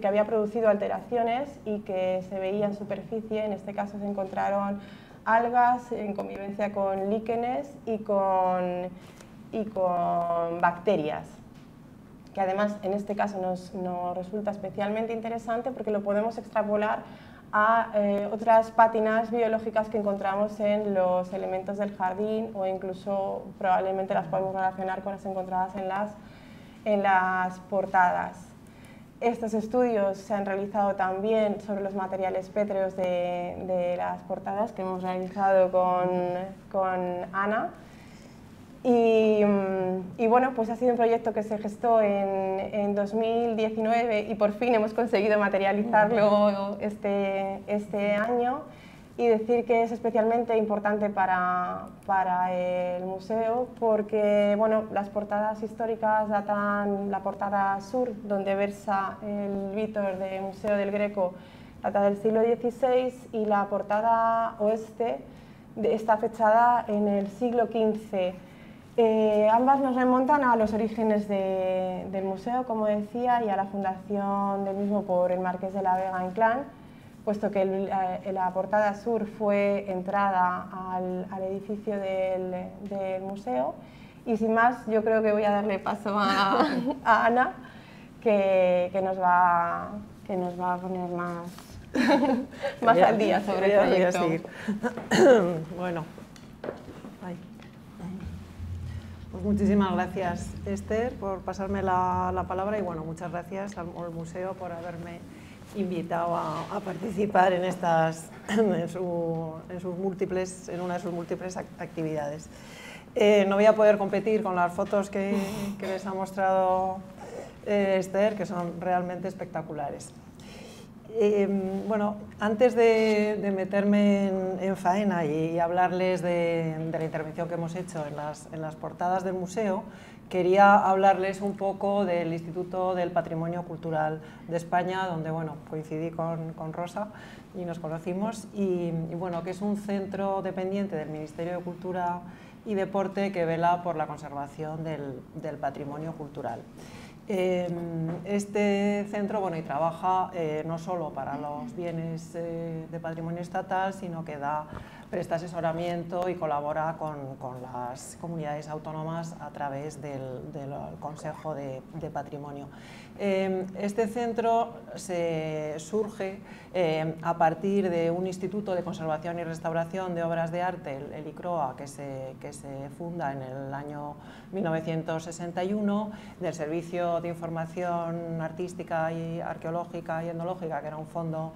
había producido alteraciones y que se veía en superficie. En este caso se encontraron algas en convivencia con líquenes y con bacterias, que además en este caso nos resulta especialmente interesante porque lo podemos extrapolar a otras pátinas biológicas que encontramos en los elementos del jardín, o incluso probablemente las podemos relacionar con las encontradas en las portadas. Estos estudios se han realizado también sobre los materiales pétreos de las portadas que hemos realizado con Ana. Y bueno, pues ha sido un proyecto que se gestó en 2019 y por fin hemos conseguido materializarlo este año. Y decir que es especialmente importante para el museo porque bueno, las portadas históricas datan, la portada sur, donde versa el Vítor del Museo del Greco, data del siglo XVI, y la portada oeste está fechada en el siglo XV. Ambas nos remontan a los orígenes del museo, como decía, y a la fundación del mismo por el Marqués de la Vega Inclán, puesto que la portada sur fue entrada al edificio del museo. Y sin más, yo creo que voy a darle paso a Ana, que nos va a poner más al día sobre el proyecto. Bueno, pues muchísimas gracias, Esther, por pasarme la palabra, y bueno, muchas gracias al museo por haberme invitado a participar en una de sus múltiples actividades. No voy a poder competir con las fotos que les ha mostrado Esther, que son realmente espectaculares. Bueno, antes de meterme en faena y hablarles de la intervención que hemos hecho en las portadas del museo, quería hablarles un poco del Instituto del Patrimonio Cultural de España, donde bueno, coincidí con Rosa y nos conocimos, y bueno, que es un centro dependiente del Ministerio de Cultura y Deporte que vela por la conservación del patrimonio cultural. Este centro bueno, y trabaja no solo para los bienes de patrimonio estatal, sino que presta asesoramiento y colabora con las comunidades autónomas a través del Consejo de Patrimonio. Este centro surge a partir de un Instituto de Conservación y Restauración de Obras de Arte, el ICROA, que se funda en el año 1961, del Servicio de Información Artística y Arqueológica y Etnológica, que era un fondo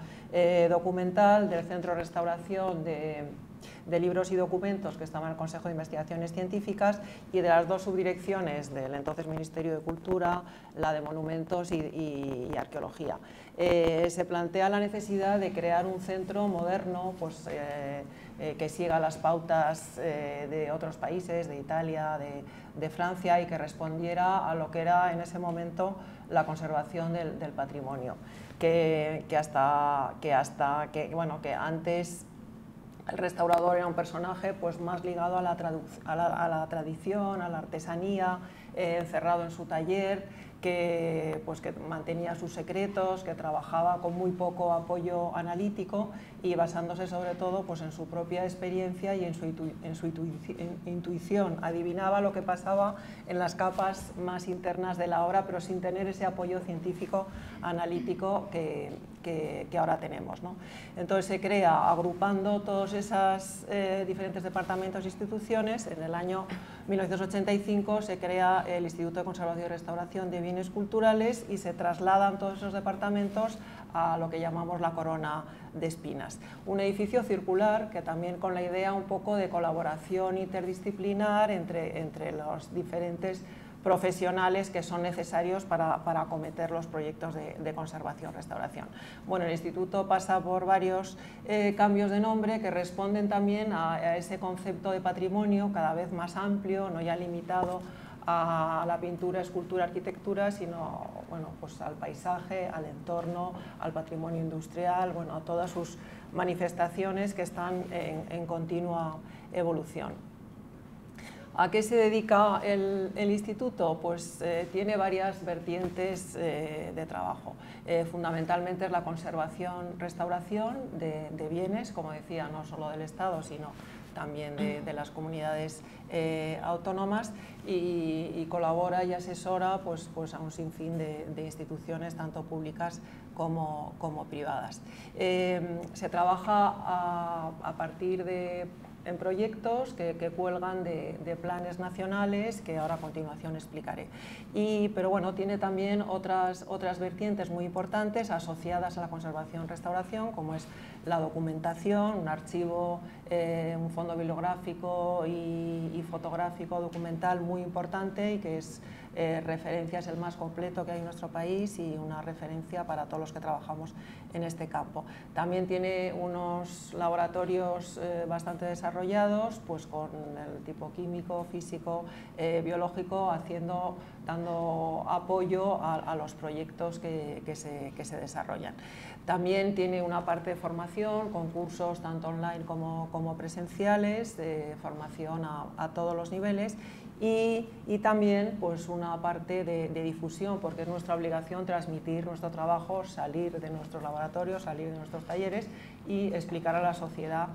documental, del Centro de Restauración de Libros y Documentos, que estaba en el Consejo de Investigaciones Científicas, y de las dos subdirecciones del entonces Ministerio de Cultura, la de Monumentos y Arqueología. Se plantea la necesidad de crear un centro moderno pues, que siga las pautas de otros países, de Italia, de Francia, y que respondiera a lo que era en ese momento la conservación del patrimonio, que antes el restaurador era un personaje pues, más ligado a la tradición, a la artesanía, encerrado en su taller, que mantenía sus secretos, que trabajaba con muy poco apoyo analítico y basándose sobre todo pues, en su propia experiencia y en su intuición. Adivinaba lo que pasaba en las capas más internas de la obra, pero sin tener ese apoyo científico analítico que que ahora tenemos, ¿no? Entonces se crea agrupando todos esos diferentes departamentos e instituciones. En el año 1985 se crea el Instituto de Conservación y Restauración de Bienes Culturales y se trasladan todos esos departamentos a lo que llamamos la Corona de Espinas. Un edificio circular que también con la idea un poco de colaboración interdisciplinar entre los diferentes profesionales que son necesarios para acometer los proyectos de conservación-restauración. Bueno, el instituto pasa por varios cambios de nombre que responden también a ese concepto de patrimonio cada vez más amplio, no ya limitado a la pintura, escultura, arquitectura, sino bueno, pues al paisaje, al entorno, al patrimonio industrial, bueno, a todas sus manifestaciones que están en continua evolución. ¿A qué se dedica el instituto? Pues tiene varias vertientes de trabajo. Fundamentalmente es la conservación, restauración de bienes, como decía, no solo del Estado, sino también de las comunidades autónomas, y colabora y asesora pues a un sinfín de instituciones, tanto públicas como privadas. Se trabaja a partir en proyectos que cuelgan de planes nacionales que ahora a continuación explicaré. Pero bueno, tiene también otras vertientes muy importantes asociadas a la conservación-restauración, como es la documentación, un archivo, un fondo bibliográfico y fotográfico documental muy importante y que es referencia, es el más completo que hay en nuestro país y una referencia para todos los que trabajamos en este campo. También tiene unos laboratorios bastante desarrollados, pues con el tipo químico, físico, biológico, dando apoyo a los proyectos que se desarrollan. También tiene una parte de formación, con cursos tanto online como presenciales, de formación a todos los niveles, y también pues una parte de difusión, porque es nuestra obligación transmitir nuestro trabajo, salir de nuestros laboratorios, salir de nuestros talleres y explicar a la sociedad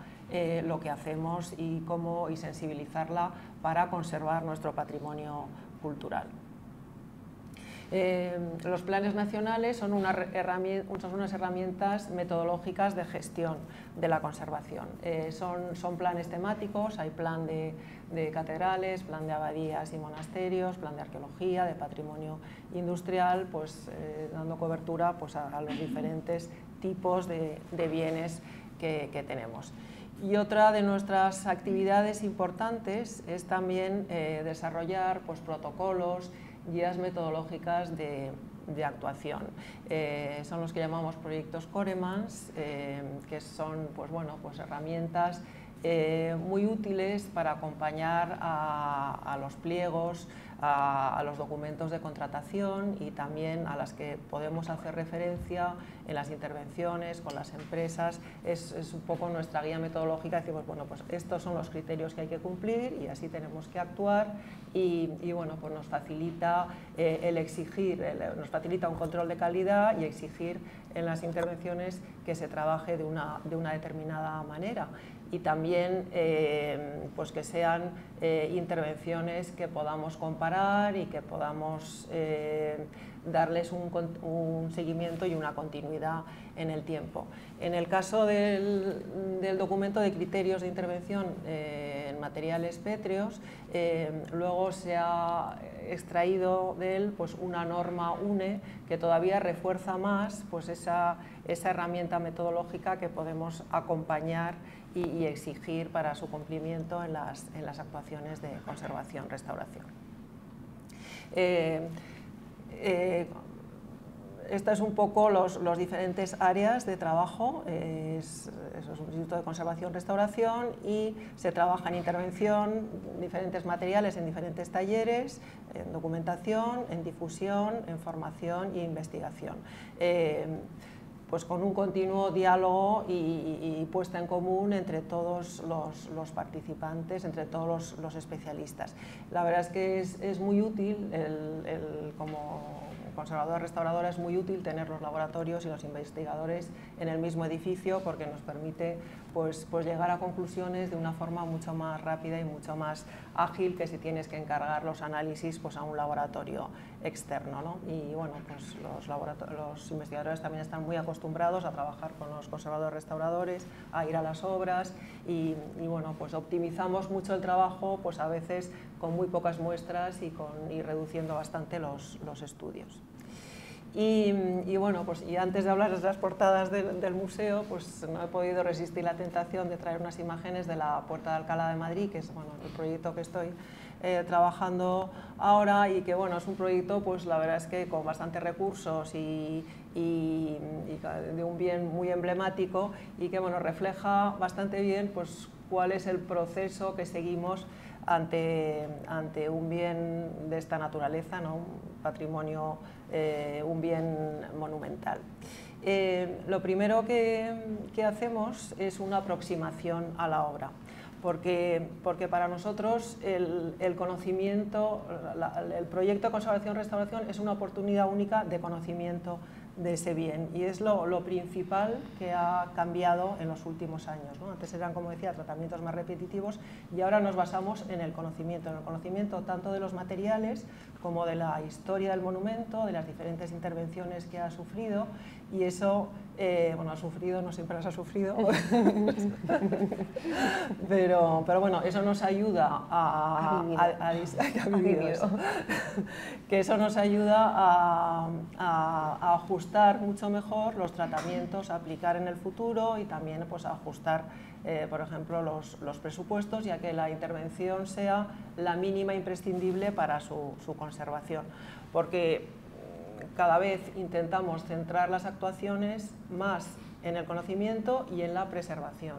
lo que hacemos y sensibilizarla para conservar nuestro patrimonio cultural. Los planes nacionales son unas herramientas metodológicas de gestión de la conservación. Son planes temáticos, hay plan de catedrales, plan de abadías y monasterios, plan de arqueología, de patrimonio industrial, pues dando cobertura pues, a los diferentes tipos de bienes que tenemos. Y otra de nuestras actividades importantes es también desarrollar pues, protocolos, guías metodológicas de actuación. Son los que llamamos proyectos Coremans, que son pues, bueno, pues, herramientas muy útiles para acompañar a los pliegos, a los documentos de contratación y también a las que podemos hacer referencia en las intervenciones con las empresas. Es un poco nuestra guía metodológica, decimos, bueno, pues estos son los criterios que hay que cumplir y así tenemos que actuar y bueno, pues nos facilita el exigir, nos facilita un control de calidad y exigir en las intervenciones que se trabaje de una determinada manera. Y también pues que sean intervenciones que podamos comparar y que podamos darles un seguimiento y una continuidad en el tiempo. En el caso del documento de criterios de intervención en materiales pétreos, luego se ha extraído de él pues, una norma UNE que todavía refuerza más pues, esa herramienta metodológica que podemos acompañar y exigir para su cumplimiento en las actuaciones de conservación-restauración. Estas son un poco los diferentes áreas de trabajo. Eso es un instituto de conservación-restauración y se trabaja en intervención, diferentes materiales en diferentes talleres, en documentación, en difusión, en formación e investigación. Pues con un continuo diálogo y puesta en común entre todos los participantes, entre todos los especialistas. La verdad es que es muy útil, como conservadora restauradora es muy útil tener los laboratorios y los investigadores en el mismo edificio porque nos permite pues llegar a conclusiones de una forma mucho más rápida y mucho más ágil que si tienes que encargar los análisis pues a un laboratorio externo, ¿no? Y bueno, pues los investigadores también están muy acostumbrados a trabajar con los conservadores restauradores, a ir a las obras y bueno, pues optimizamos mucho el trabajo, pues a veces con muy pocas muestras y reduciendo bastante los estudios. Y bueno, pues y antes de hablar de las portadas del museo, pues no he podido resistir la tentación de traer unas imágenes de la Puerta de Alcalá de Madrid, que es bueno, el proyecto que estoy trabajando ahora y que bueno, es un proyecto pues la verdad es que con bastantes recursos y de un bien muy emblemático y que bueno, refleja bastante bien pues cuál es el proceso que seguimos ante un bien de esta naturaleza, ¿no? Un patrimonio, un bien monumental. Lo primero que hacemos es una aproximación a la obra, porque para nosotros el conocimiento, el proyecto de conservación-restauración es una oportunidad única de conocimiento de ese bien y es lo principal que ha cambiado en los últimos años, ¿no? Antes eran, como decía, tratamientos más repetitivos y ahora nos basamos en el conocimiento tanto de los materiales como de la historia del monumento, de las diferentes intervenciones que ha sufrido y eso, bueno, ha sufrido, no siempre las ha sufrido, pero bueno, eso nos ayuda que eso nos ayuda a ajustar mucho mejor los tratamientos a aplicar en el futuro y también pues, a ajustar, por ejemplo, los presupuestos, ya que la intervención sea la mínima imprescindible para su conservación. Porque cada vez intentamos centrar las actuaciones más en el conocimiento y en la preservación,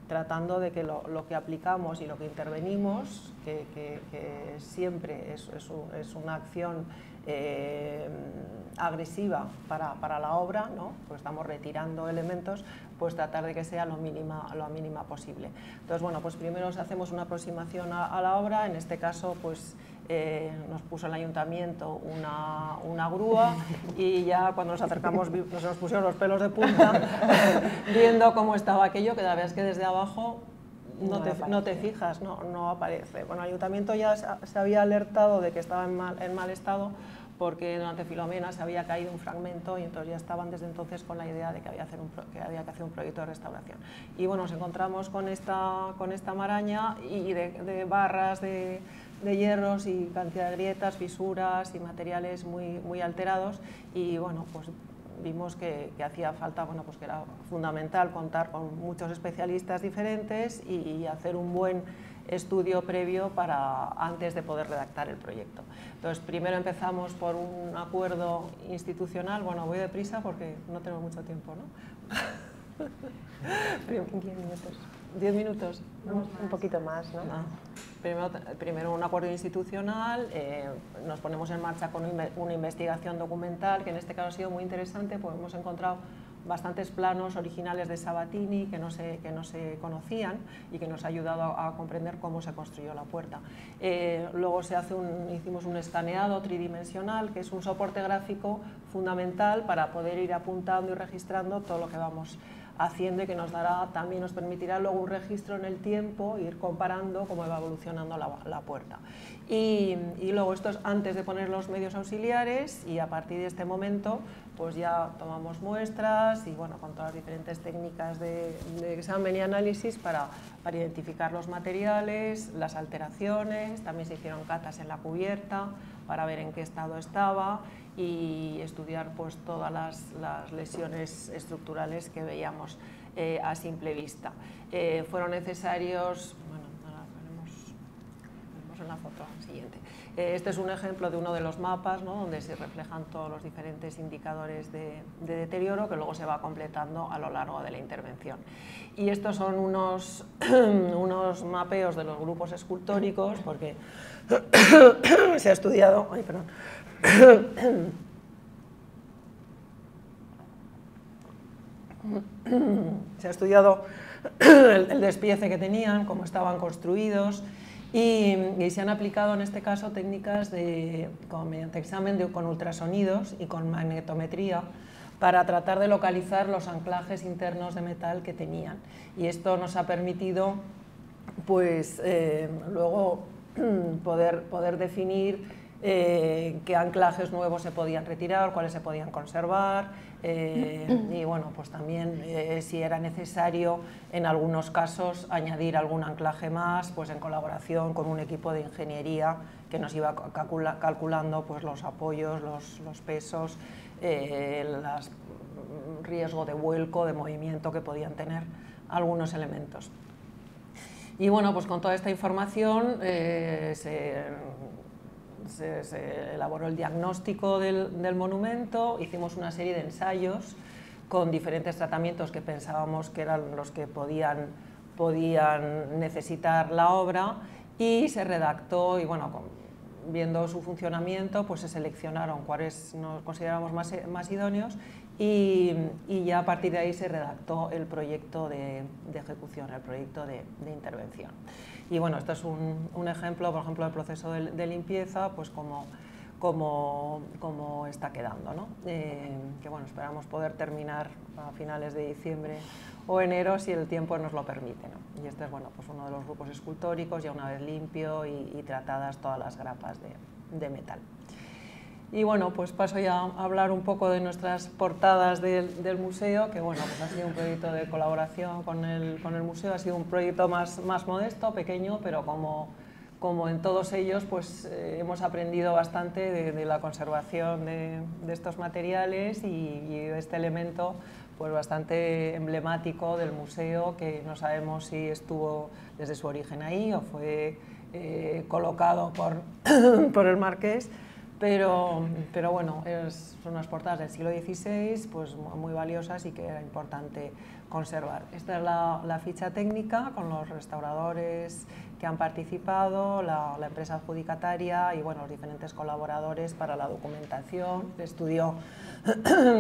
tratando de que lo que aplicamos y lo que intervenimos, que siempre es una acción agresiva para la obra, ¿no? Pues estamos retirando elementos, pues tratar de que sea lo mínima posible. Entonces, bueno, pues primero hacemos una aproximación a la obra, en este caso, pues nos puso el ayuntamiento una grúa y ya cuando nos acercamos nos pusieron los pelos de punta viendo cómo estaba aquello, que la verdad es que desde abajo no te fijas, no aparece. Bueno, el ayuntamiento ya se había alertado de que estaba en mal estado porque durante Filomena se había caído un fragmento y entonces ya estaban desde entonces con la idea de que había que hacer un proyecto de restauración. Y bueno, nos encontramos con esta maraña y de barras, de hierros y cantidad de grietas, fisuras y materiales muy alterados y bueno, pues vimos que hacía falta, bueno, pues que era fundamental contar con muchos especialistas diferentes y hacer un buen estudio previo antes de poder redactar el proyecto. Entonces, primero empezamos por un acuerdo institucional. Bueno, voy deprisa porque no tengo mucho tiempo, ¿no? 10 minutos. 10 minutos. Un poquito más, ¿no? Primero un acuerdo institucional, nos ponemos en marcha con una investigación documental, que en este caso ha sido muy interesante, porque hemos encontrado bastantes planos originales de Sabatini que no se conocían y que nos ha ayudado a comprender cómo se construyó la puerta. Luego hicimos un escaneado tridimensional, que es un soporte gráfico fundamental para poder ir apuntando y registrando todo lo que vamos haciendo y que también nos permitirá luego un registro en el tiempo, ir comparando cómo va evolucionando la puerta. Y luego esto es antes de poner los medios auxiliares y a partir de este momento pues ya tomamos muestras y bueno, con todas las diferentes técnicas de examen y análisis para identificar los materiales, las alteraciones, también se hicieron catas en la cubierta para ver en qué estado estaba y estudiar pues todas las lesiones estructurales que veíamos a simple vista. Fueron necesarios, bueno, ahora veremos en la foto siguiente. Este es un ejemplo de uno de los mapas, ¿no? Donde se reflejan todos los diferentes indicadores de deterioro que luego se va completando a lo largo de la intervención. Y estos son unos mapeos de los grupos escultóricos porque se ha estudiado... Ay, perdón. Se ha estudiado el despiece que tenían, cómo estaban construidos y se han aplicado en este caso técnicas mediante examen con ultrasonidos y con magnetometría para tratar de localizar los anclajes internos de metal que tenían. Y esto nos ha permitido pues, luego poder definir qué anclajes nuevos se podían retirar, cuáles se podían conservar y bueno, pues también si era necesario en algunos casos añadir algún anclaje más, pues en colaboración con un equipo de ingeniería que nos iba calculando pues los apoyos, los pesos, el riesgo de vuelco, de movimiento que podían tener algunos elementos. Y bueno, pues con toda esta información se elaboró el diagnóstico del monumento, hicimos una serie de ensayos con diferentes tratamientos que pensábamos que eran los que podían necesitar la obra, y se redactó, y bueno, viendo su funcionamiento, pues se seleccionaron cuáles nos considerábamos más idóneos, y ya a partir de ahí se redactó el proyecto de ejecución, el proyecto de intervención. Y bueno, esto es un ejemplo, por ejemplo, del proceso de limpieza, pues como está quedando, ¿no? Que bueno, esperamos poder terminar a finales de diciembre o enero si el tiempo nos lo permite, ¿no? Y este es bueno, pues uno de los grupos escultóricos, ya una vez limpio y tratadas todas las grapas de metal. Y bueno, pues paso ya a hablar un poco de nuestras portadas del museo, que bueno, pues ha sido un proyecto de colaboración con el museo, ha sido un proyecto más modesto, pequeño, pero como en todos ellos, pues hemos aprendido bastante de la conservación de estos materiales y de este elemento pues bastante emblemático del museo, que no sabemos si estuvo desde su origen ahí o fue colocado por el marqués. Pero bueno, son unas portadas del siglo XVI, pues muy valiosas y que era importante conservar. Esta es la ficha técnica con los restauradores que han participado, la empresa adjudicataria y bueno, los diferentes colaboradores para la documentación, el estudio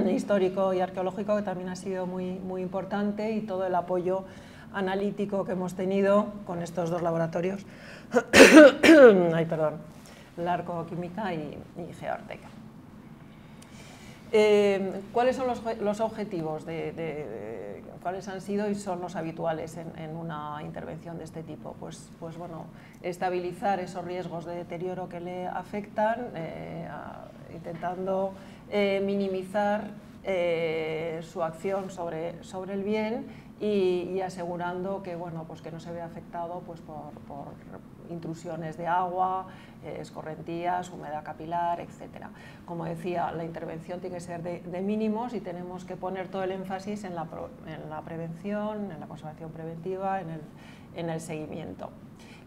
histórico y arqueológico, que también ha sido muy importante, y todo el apoyo analítico que hemos tenido con estos dos laboratorios. Ay, perdón. Larco-Química y Georteca. ¿Cuáles son los objetivos? ¿Cuáles han sido y son los habituales en una intervención de este tipo? Pues bueno, estabilizar esos riesgos de deterioro que le afectan, intentando minimizar su acción sobre el bien y asegurando que, bueno, pues que no se vea afectado pues por intrusiones de agua, escorrentías, humedad capilar, etc. Como decía, la intervención tiene que ser de mínimos y tenemos que poner todo el énfasis en la prevención, en la conservación preventiva, en el seguimiento.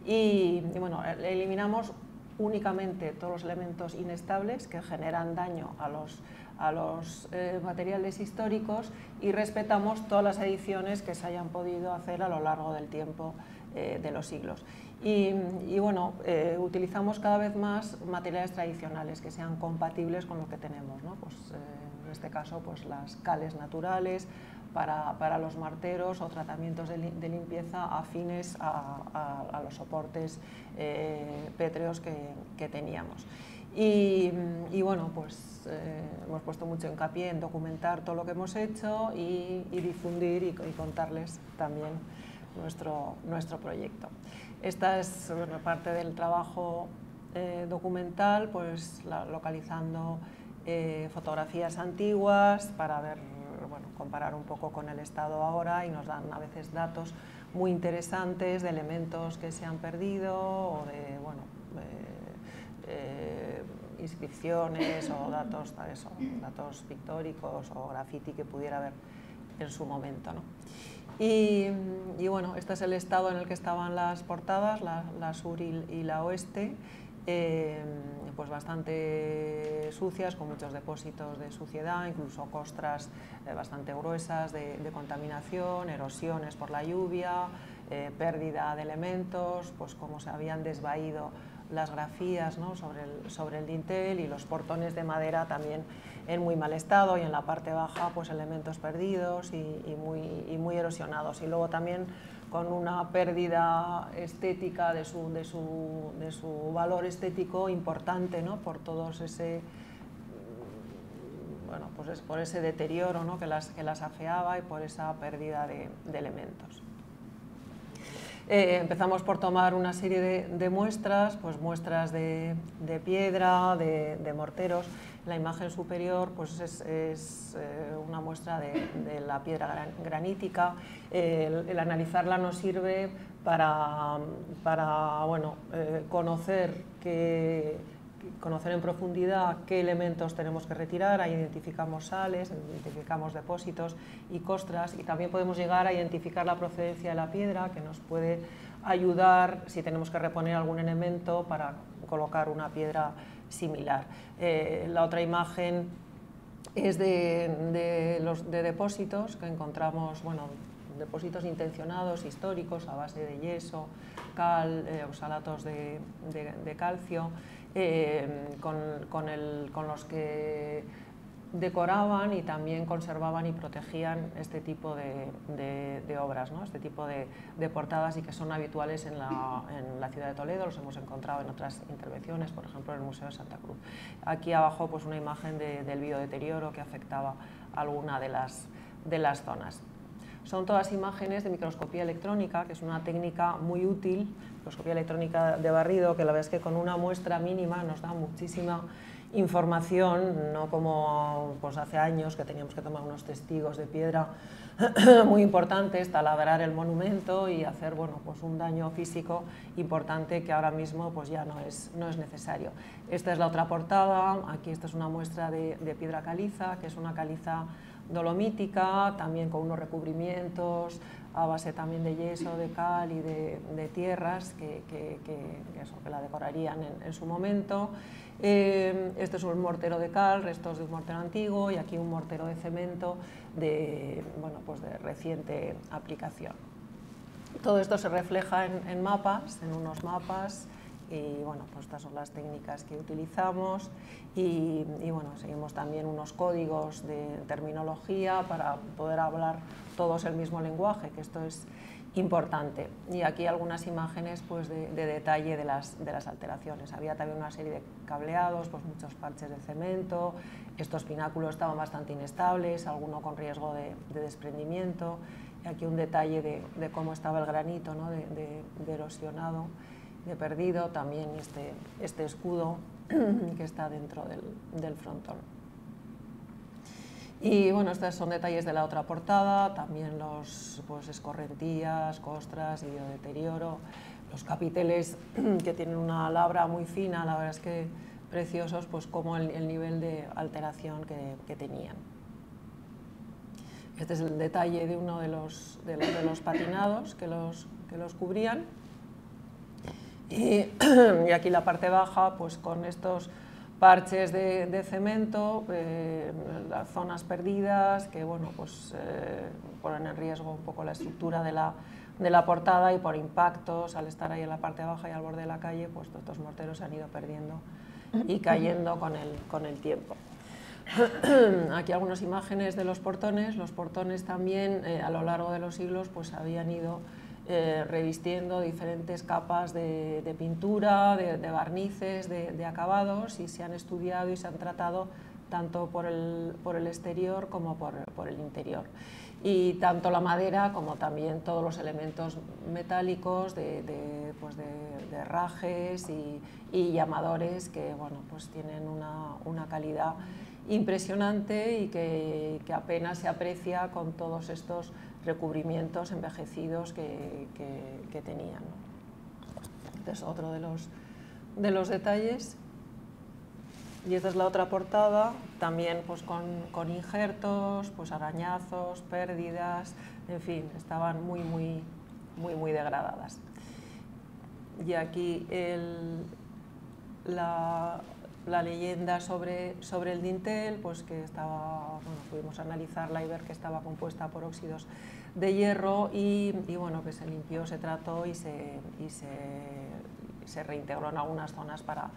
Y bueno, eliminamos únicamente todos los elementos inestables que generan daño a los materiales históricos, y respetamos todas las ediciones que se hayan podido hacer a lo largo del tiempo de los siglos. Y bueno, utilizamos cada vez más materiales tradicionales que sean compatibles con lo que tenemos, ¿no? Pues, en este caso, pues las cales naturales para los marteros, o tratamientos de limpieza afines a los soportes pétreos que teníamos. Y bueno, pues hemos puesto mucho hincapié en documentar todo lo que hemos hecho y difundir y contarles también nuestro proyecto. Esta es parte del trabajo documental, pues localizando fotografías antiguas para ver, bueno, comparar un poco con el estado ahora, y nos dan a veces datos muy interesantes de elementos que se han perdido o de, bueno, inscripciones o datos pictóricos o graffiti que pudiera haber en su momento, ¿no? Y bueno, este es el estado en el que estaban las portadas, la sur y la oeste, pues bastante sucias, con muchos depósitos de suciedad, incluso costras bastante gruesas de contaminación, erosiones por la lluvia, pérdida de elementos, pues como se habían desvaído las grafías, ¿no?, sobre el dintel, y los portones de madera también en muy mal estado, y en la parte baja pues elementos perdidos y muy erosionados, y luego también con una pérdida estética de su valor estético importante, ¿no?, por todos bueno, pues es por ese deterioro, ¿no?, que las afeaba y por esa pérdida de elementos. Empezamos por tomar una serie de muestras, pues muestras de piedra, de morteros. La imagen superior pues es una muestra de la piedra granítica. El analizarla nos sirve para bueno, conocer en profundidad qué elementos tenemos que retirar. Ahí identificamos sales, identificamos depósitos y costras, y también podemos llegar a identificar la procedencia de la piedra, que nos puede ayudar si tenemos que reponer algún elemento para colocar una piedra similar. La otra imagen es de depósitos que encontramos, bueno, depósitos intencionados, históricos, a base de yeso, cal, oxalatos de calcio, con los que decoraban y también conservaban y protegían este tipo de obras, ¿no?, este tipo de portadas, y que son habituales en la ciudad de Toledo. Los hemos encontrado en otras intervenciones, por ejemplo en el Museo de Santa Cruz. Aquí abajo pues una imagen del biodeterioro que afectaba a alguna de las zonas. Son todas imágenes de microscopía electrónica, que es una técnica muy útil, microscopía electrónica de barrido, que la verdad es que con una muestra mínima nos da muchísima información, no como pues hace años que teníamos que tomar unos testigos de piedra muy importantes, taladrar el monumento y hacer, bueno, pues un daño físico importante que ahora mismo pues ya no es necesario. Esta es la otra portada. Aquí esta es una muestra de piedra caliza, que es una caliza dolomítica, también con unos recubrimientos a base también de yeso, de cal y de tierras que la decorarían en su momento. Este es un mortero de cal, restos de un mortero antiguo, y aquí un mortero de cemento bueno, pues de reciente aplicación. Todo esto se refleja en mapas, en unos mapas, y bueno, pues estas son las técnicas que utilizamos, y bueno, seguimos también unos códigos de terminología para poder hablar todos el mismo lenguaje, que esto es importante. Y aquí algunas imágenes pues de detalle de las alteraciones. Había también una serie de cableados, pues muchos parches de cemento, estos pináculos estaban bastante inestables, alguno con riesgo de desprendimiento, y aquí un detalle de cómo estaba el granito, ¿no?, de erosionado, de perdido, también este escudo que está dentro del frontón. Y bueno, estos son detalles de la otra portada, también los pues, escorrentías, costras y biodeterioro, los capiteles que tienen una labra muy fina, la verdad es que preciosos, pues como el nivel de alteración que tenían. Este es el detalle de uno de los patinados que los cubrían. Y aquí la parte baja, pues con estos parches de cemento, las zonas perdidas que bueno, pues, ponen en riesgo un poco la estructura de la portada, y por impactos, al estar ahí en la parte baja y al borde de la calle, pues todos estos morteros se han ido perdiendo y cayendo con el tiempo. Aquí algunas imágenes de los portones. Los portones también a lo largo de los siglos pues habían ido revistiendo diferentes capas de pintura, de barnices, de acabados, y se han estudiado y se han tratado tanto por el exterior como por el interior. Y tanto la madera como también todos los elementos metálicos de herrajes y llamadores que bueno, pues tienen una calidad impresionante y que apenas se aprecia con todos estos recubrimientos envejecidos que tenían. Este es otro de los detalles. Y esta es la otra portada, también pues con injertos, pues arañazos, pérdidas, en fin, estaban muy degradadas. Y aquí la leyenda sobre el dintel, pues que estaba, bueno, pudimos analizarla y ver que estaba compuesta por óxidos de hierro y bueno, que se limpió, se trató y se reintegró en algunas zonas para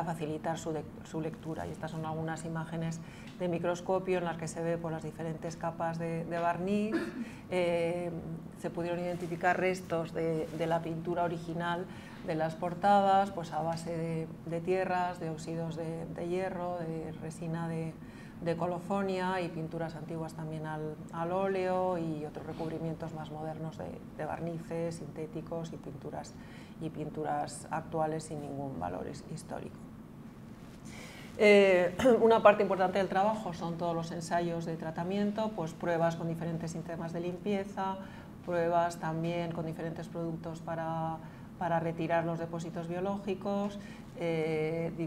facilitar su lectura. Y estas son algunas imágenes de microscopio en las que se ve por las diferentes capas de barniz. Se pudieron identificar restos de la pintura original de las portadas, pues a base de tierras, de óxidos de hierro, de resina de de colofonia y pinturas antiguas también al óleo y otros recubrimientos más modernos de barnices sintéticos y pinturas actuales sin ningún valor histórico. Una parte importante del trabajo son todos los ensayos de tratamiento, pues pruebas con diferentes sistemas de limpieza, pruebas también con diferentes productos para retirar los depósitos biológicos,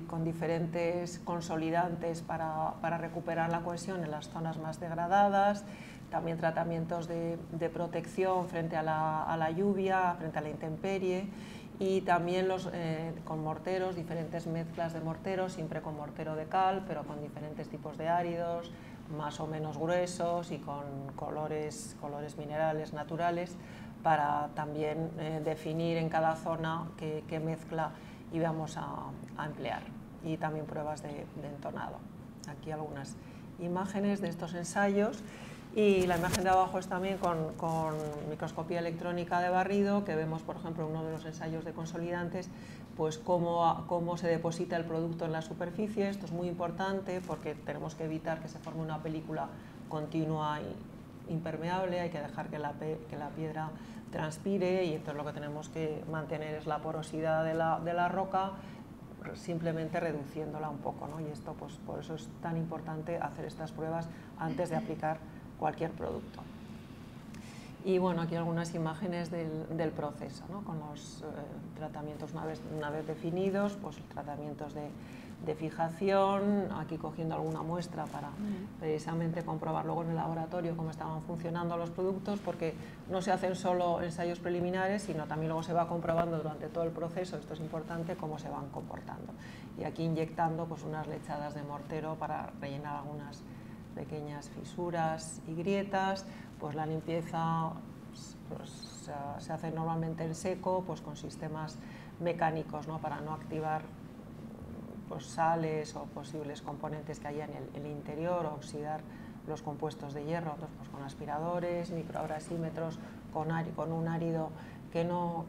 con diferentes consolidantes para recuperar la cohesión en las zonas más degradadas, también tratamientos de protección frente a la lluvia, frente a la intemperie, y también con morteros, diferentes mezclas de morteros, siempre con mortero de cal, pero con diferentes tipos de áridos, más o menos gruesos y con colores minerales naturales, para también definir en cada zona qué mezcla íbamos a emplear, y también pruebas de entonado. Aquí algunas imágenes de estos ensayos, y la imagen de abajo es también con microscopía electrónica de barrido, que vemos, por ejemplo, en uno de los ensayos de consolidantes, pues cómo se deposita el producto en la superficie. Esto es muy importante porque tenemos que evitar que se forme una película continua e impermeable, hay que dejar que la piedra transpire, y entonces lo que tenemos que mantener es la porosidad de la roca, simplemente reduciéndola un poco, ¿no? Y esto, pues por eso es tan importante hacer estas pruebas antes de aplicar cualquier producto. Y bueno, aquí algunas imágenes del proceso, ¿no? Con los tratamientos una vez definidos, pues tratamientos de fijación, aquí cogiendo alguna muestra para precisamente comprobar luego en el laboratorio cómo estaban funcionando los productos, porque no se hacen solo ensayos preliminares, sino también luego se va comprobando durante todo el proceso, esto es importante, cómo se van comportando. Y aquí inyectando pues unas lechadas de mortero para rellenar algunas pequeñas fisuras y grietas. Pues la limpieza pues, se hace normalmente en seco, pues con sistemas mecánicos, ¿no? Para no activar pues, sales o posibles componentes que haya en el interior, o oxidar los compuestos de hierro. Entonces, pues, con aspiradores, microabrasímetros, con un árido que no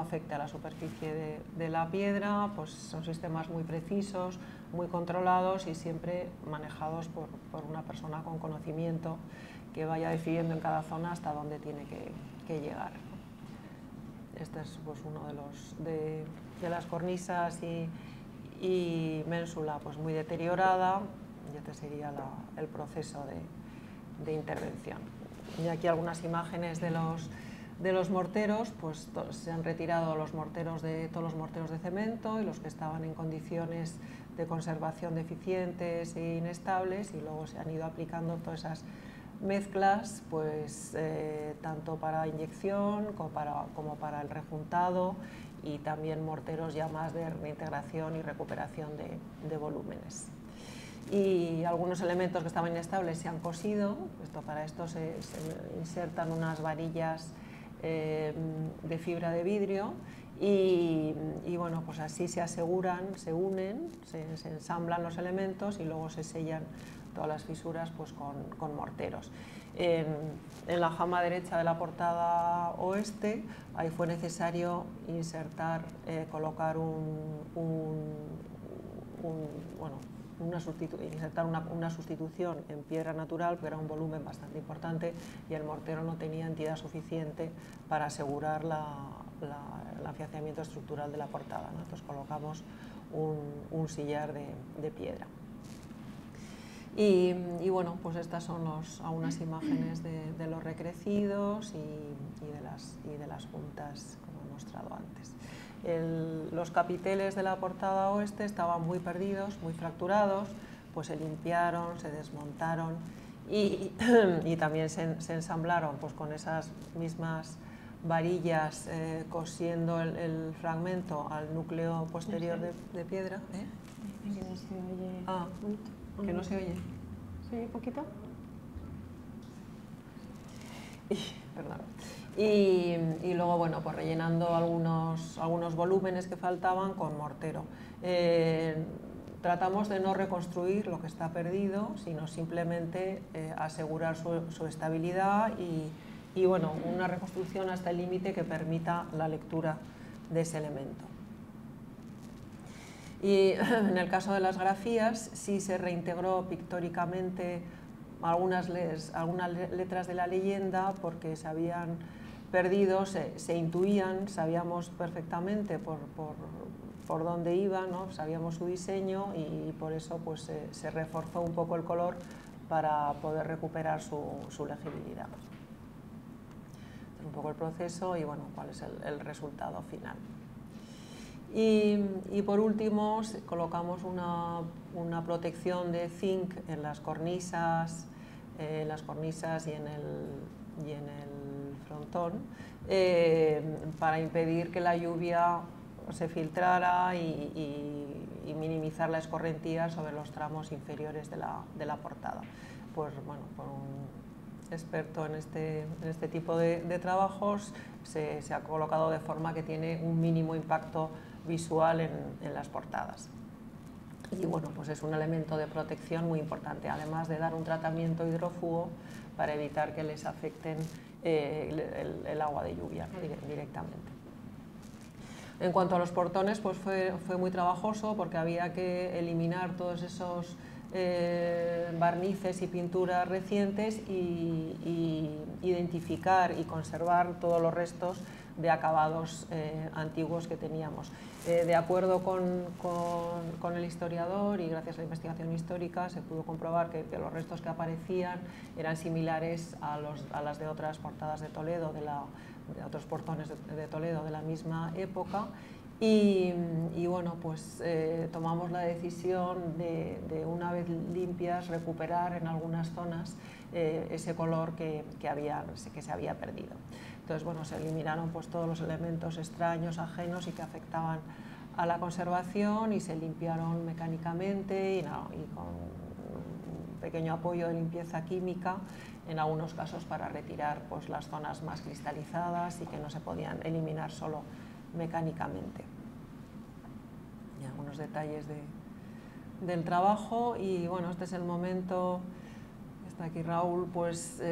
afecte a la superficie de la piedra, pues son sistemas muy precisos, muy controlados y siempre manejados por una persona con conocimiento que vaya decidiendo en cada zona hasta dónde tiene que llegar. Este es pues, uno de las cornisas y ménsula pues, muy deteriorada, y este sería el proceso de intervención. Y aquí algunas imágenes de los morteros, pues se han retirado todos los morteros de cemento y los que estaban en condiciones de conservación deficientes e inestables, y luego se han ido aplicando todas esas mezclas, pues tanto para inyección como para el rejuntado, y también morteros ya más de reintegración y recuperación de volúmenes. Y algunos elementos que estaban inestables se han cosido. Para esto se insertan unas varillas de fibra de vidrio y bueno, pues así se aseguran, se unen, se ensamblan los elementos y luego se sellan todas las fisuras pues, con morteros. En la jama derecha de la portada oeste, ahí fue necesario colocar insertar una sustitución en piedra natural, porque era un volumen bastante importante y el mortero no tenía entidad suficiente para asegurar el afianzamiento estructural de la portada, ¿no? Entonces colocamos un sillar de piedra. Y bueno, pues estas son algunas imágenes de los recrecidos y de las juntas, como he mostrado antes. Los capiteles de la portada oeste estaban muy perdidos, muy fracturados, pues se limpiaron, se desmontaron y también se ensamblaron pues, con esas mismas varillas, cosiendo el fragmento al núcleo posterior de piedra. Que no se oye. Que no se oye. ¿Se oye poquito? Perdón. Y luego, bueno, pues rellenando algunos volúmenes que faltaban con mortero. Tratamos de no reconstruir lo que está perdido, sino simplemente asegurar su estabilidad y bueno, una reconstrucción hasta el límite que permita la lectura de ese elemento. Y en el caso de las grafías sí se reintegró pictóricamente algunas letras de la leyenda porque se habían perdido, se intuían, sabíamos perfectamente por dónde iba, ¿no? Sabíamos su diseño y por eso pues, se reforzó un poco el color para poder recuperar su legibilidad. Este es un poco el proceso y bueno, cuál es el resultado final. Y por último colocamos una protección de zinc en las cornisas y en el frontón para impedir que la lluvia se filtrara y minimizar la escorrentía sobre los tramos inferiores de la portada. Pues bueno, por un experto en este tipo de trabajos se ha colocado de forma que tiene un mínimo impacto visual en las portadas. Y bueno, pues es un elemento de protección muy importante, además de dar un tratamiento hidrófugo para evitar que les afecten el agua de lluvia, ¿no? Directamente. En cuanto a los portones, pues fue muy trabajoso porque había que eliminar todos esos barnices y pinturas recientes y identificar y conservar todos los restos de acabados antiguos que teníamos. De acuerdo con el historiador y gracias a la investigación histórica se pudo comprobar que los restos que aparecían eran similares a las de otras portadas de Toledo, de otros portones de Toledo de la misma época. Y bueno, pues tomamos la decisión de una vez limpias recuperar en algunas zonas ese color que se había perdido. Entonces, bueno, se eliminaron pues todos los elementos extraños, ajenos y que afectaban a la conservación y se limpiaron mecánicamente y con un pequeño apoyo de limpieza química en algunos casos para retirar pues las zonas más cristalizadas y que no se podían eliminar solo mecánicamente. Y algunos detalles del trabajo y bueno, este es el momento, está aquí Raúl, pues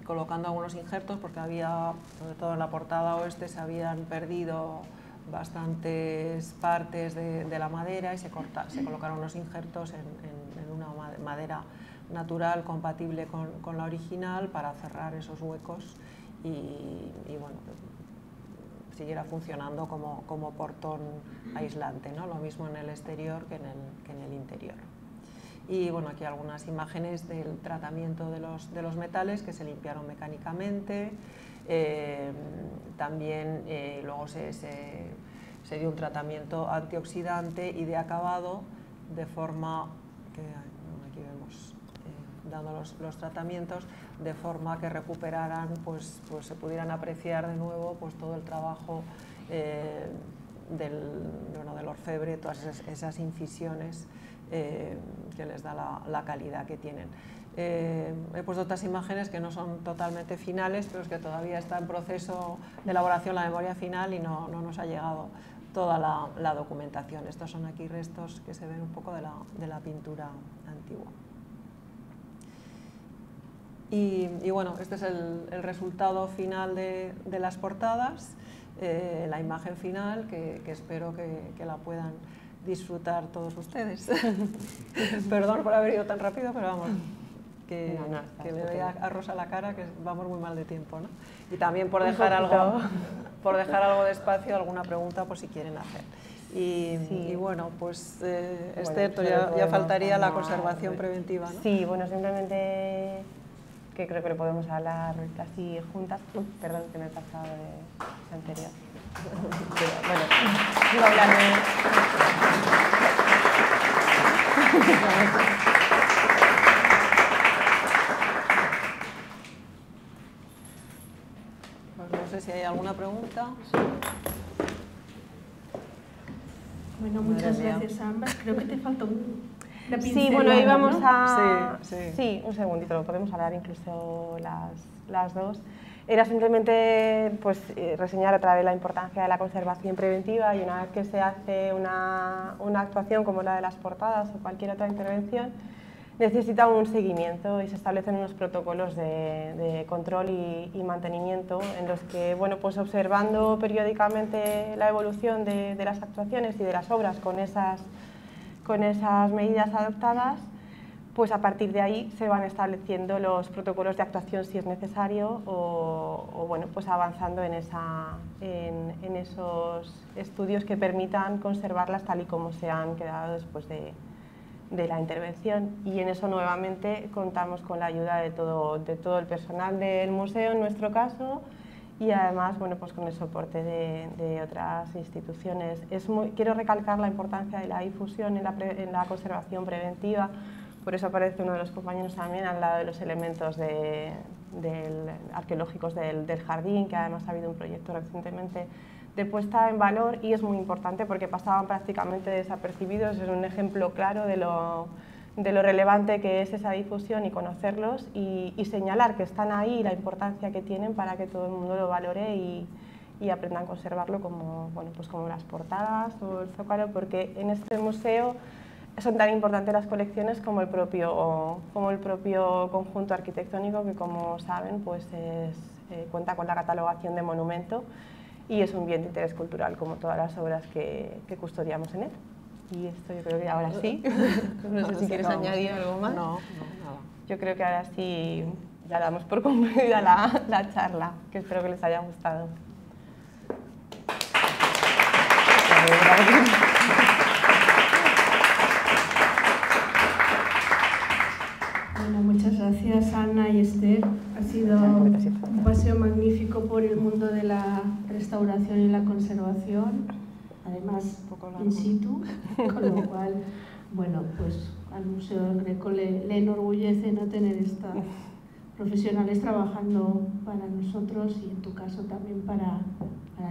colocando algunos injertos porque había, sobre todo en la portada oeste, se habían perdido bastantes partes de la madera y se colocaron unos injertos en una madera natural compatible con la original para cerrar esos huecos y bueno, siguiera funcionando como portón aislante, ¿no? Lo mismo en el exterior que en el interior. Y bueno, aquí algunas imágenes del tratamiento de los metales que se limpiaron mecánicamente. También luego se dio un tratamiento antioxidante y de acabado de forma que aquí vemos dando los tratamientos de forma que recuperaran, pues se pudieran apreciar de nuevo pues todo el trabajo del orfebre, todas esas incisiones que les da la calidad que tienen. He puesto otras imágenes que no son totalmente finales, pero es que todavía está en proceso de elaboración la memoria final y no nos ha llegado toda la documentación. Estos son aquí restos que se ven un poco de la pintura antigua. Y bueno, este es el resultado final de las portadas, la imagen final que espero que la puedan disfrutar todos ustedes. Perdón por haber ido tan rápido, pero vamos, que le doy a Rosa la cara, que vamos muy mal de tiempo, ¿no? Y también por dejar algo de espacio, alguna pregunta por si quieren hacer. Y bueno, pues excepto ya faltaría la conservación preventiva, ¿no? Sí, bueno, simplemente que creo que lo podemos hablar casi juntas. Perdón, que me he pasado de anterior. Pero, bueno, iba a hablar Pues no sé si hay alguna pregunta. Bueno, muchas gracias, ambas. Creo que te falta una pincelada. Sí, bueno, íbamos a... Sí. Sí, un segundito, lo podemos hablar incluso las dos. Era simplemente pues, reseñar otra vez la importancia de la conservación preventiva y una vez que se hace una actuación como la de las portadas o cualquier otra intervención, necesita un seguimiento y se establecen unos protocolos de control y mantenimiento en los que, bueno, pues observando periódicamente la evolución de las actuaciones y de las obras con esas medidas adoptadas, pues a partir de ahí se van estableciendo los protocolos de actuación si es necesario o bueno, pues avanzando en esos estudios que permitan conservarlas tal y como se han quedado después de la intervención, y en eso nuevamente contamos con la ayuda de todo el personal del museo en nuestro caso, y además, bueno, pues con el soporte de otras instituciones. Quiero recalcar la importancia de la difusión en la conservación preventiva, por eso aparece uno de los compañeros también al lado de los elementos arqueológicos del jardín, que además ha habido un proyecto recientemente de puesta en valor, y es muy importante porque pasaban prácticamente desapercibidos. Es un ejemplo claro de lo relevante que es esa difusión y conocerlos y señalar que están ahí y la importancia que tienen para que todo el mundo lo valore y aprenda a conservarlo, como, bueno, pues como las portadas o el zócalo, porque en este museo son tan importantes las colecciones como el propio conjunto arquitectónico, que, como saben, pues cuenta con la catalogación de monumento y es un bien de interés cultural, como todas las obras que custodiamos en él. Y esto yo creo que ahora sí. No sé si quieres añadir algo más. No, nada. Yo creo que ahora sí ya damos por concluida la charla, que espero que les haya gustado. Bueno, muchas gracias Ana y Esther. Ha sido un paseo magnífico por el mundo de la restauración y la conservación, además in situ, con lo cual, bueno, pues al Museo del Greco le enorgullece no tener estas profesionales trabajando para nosotros y en tu caso también para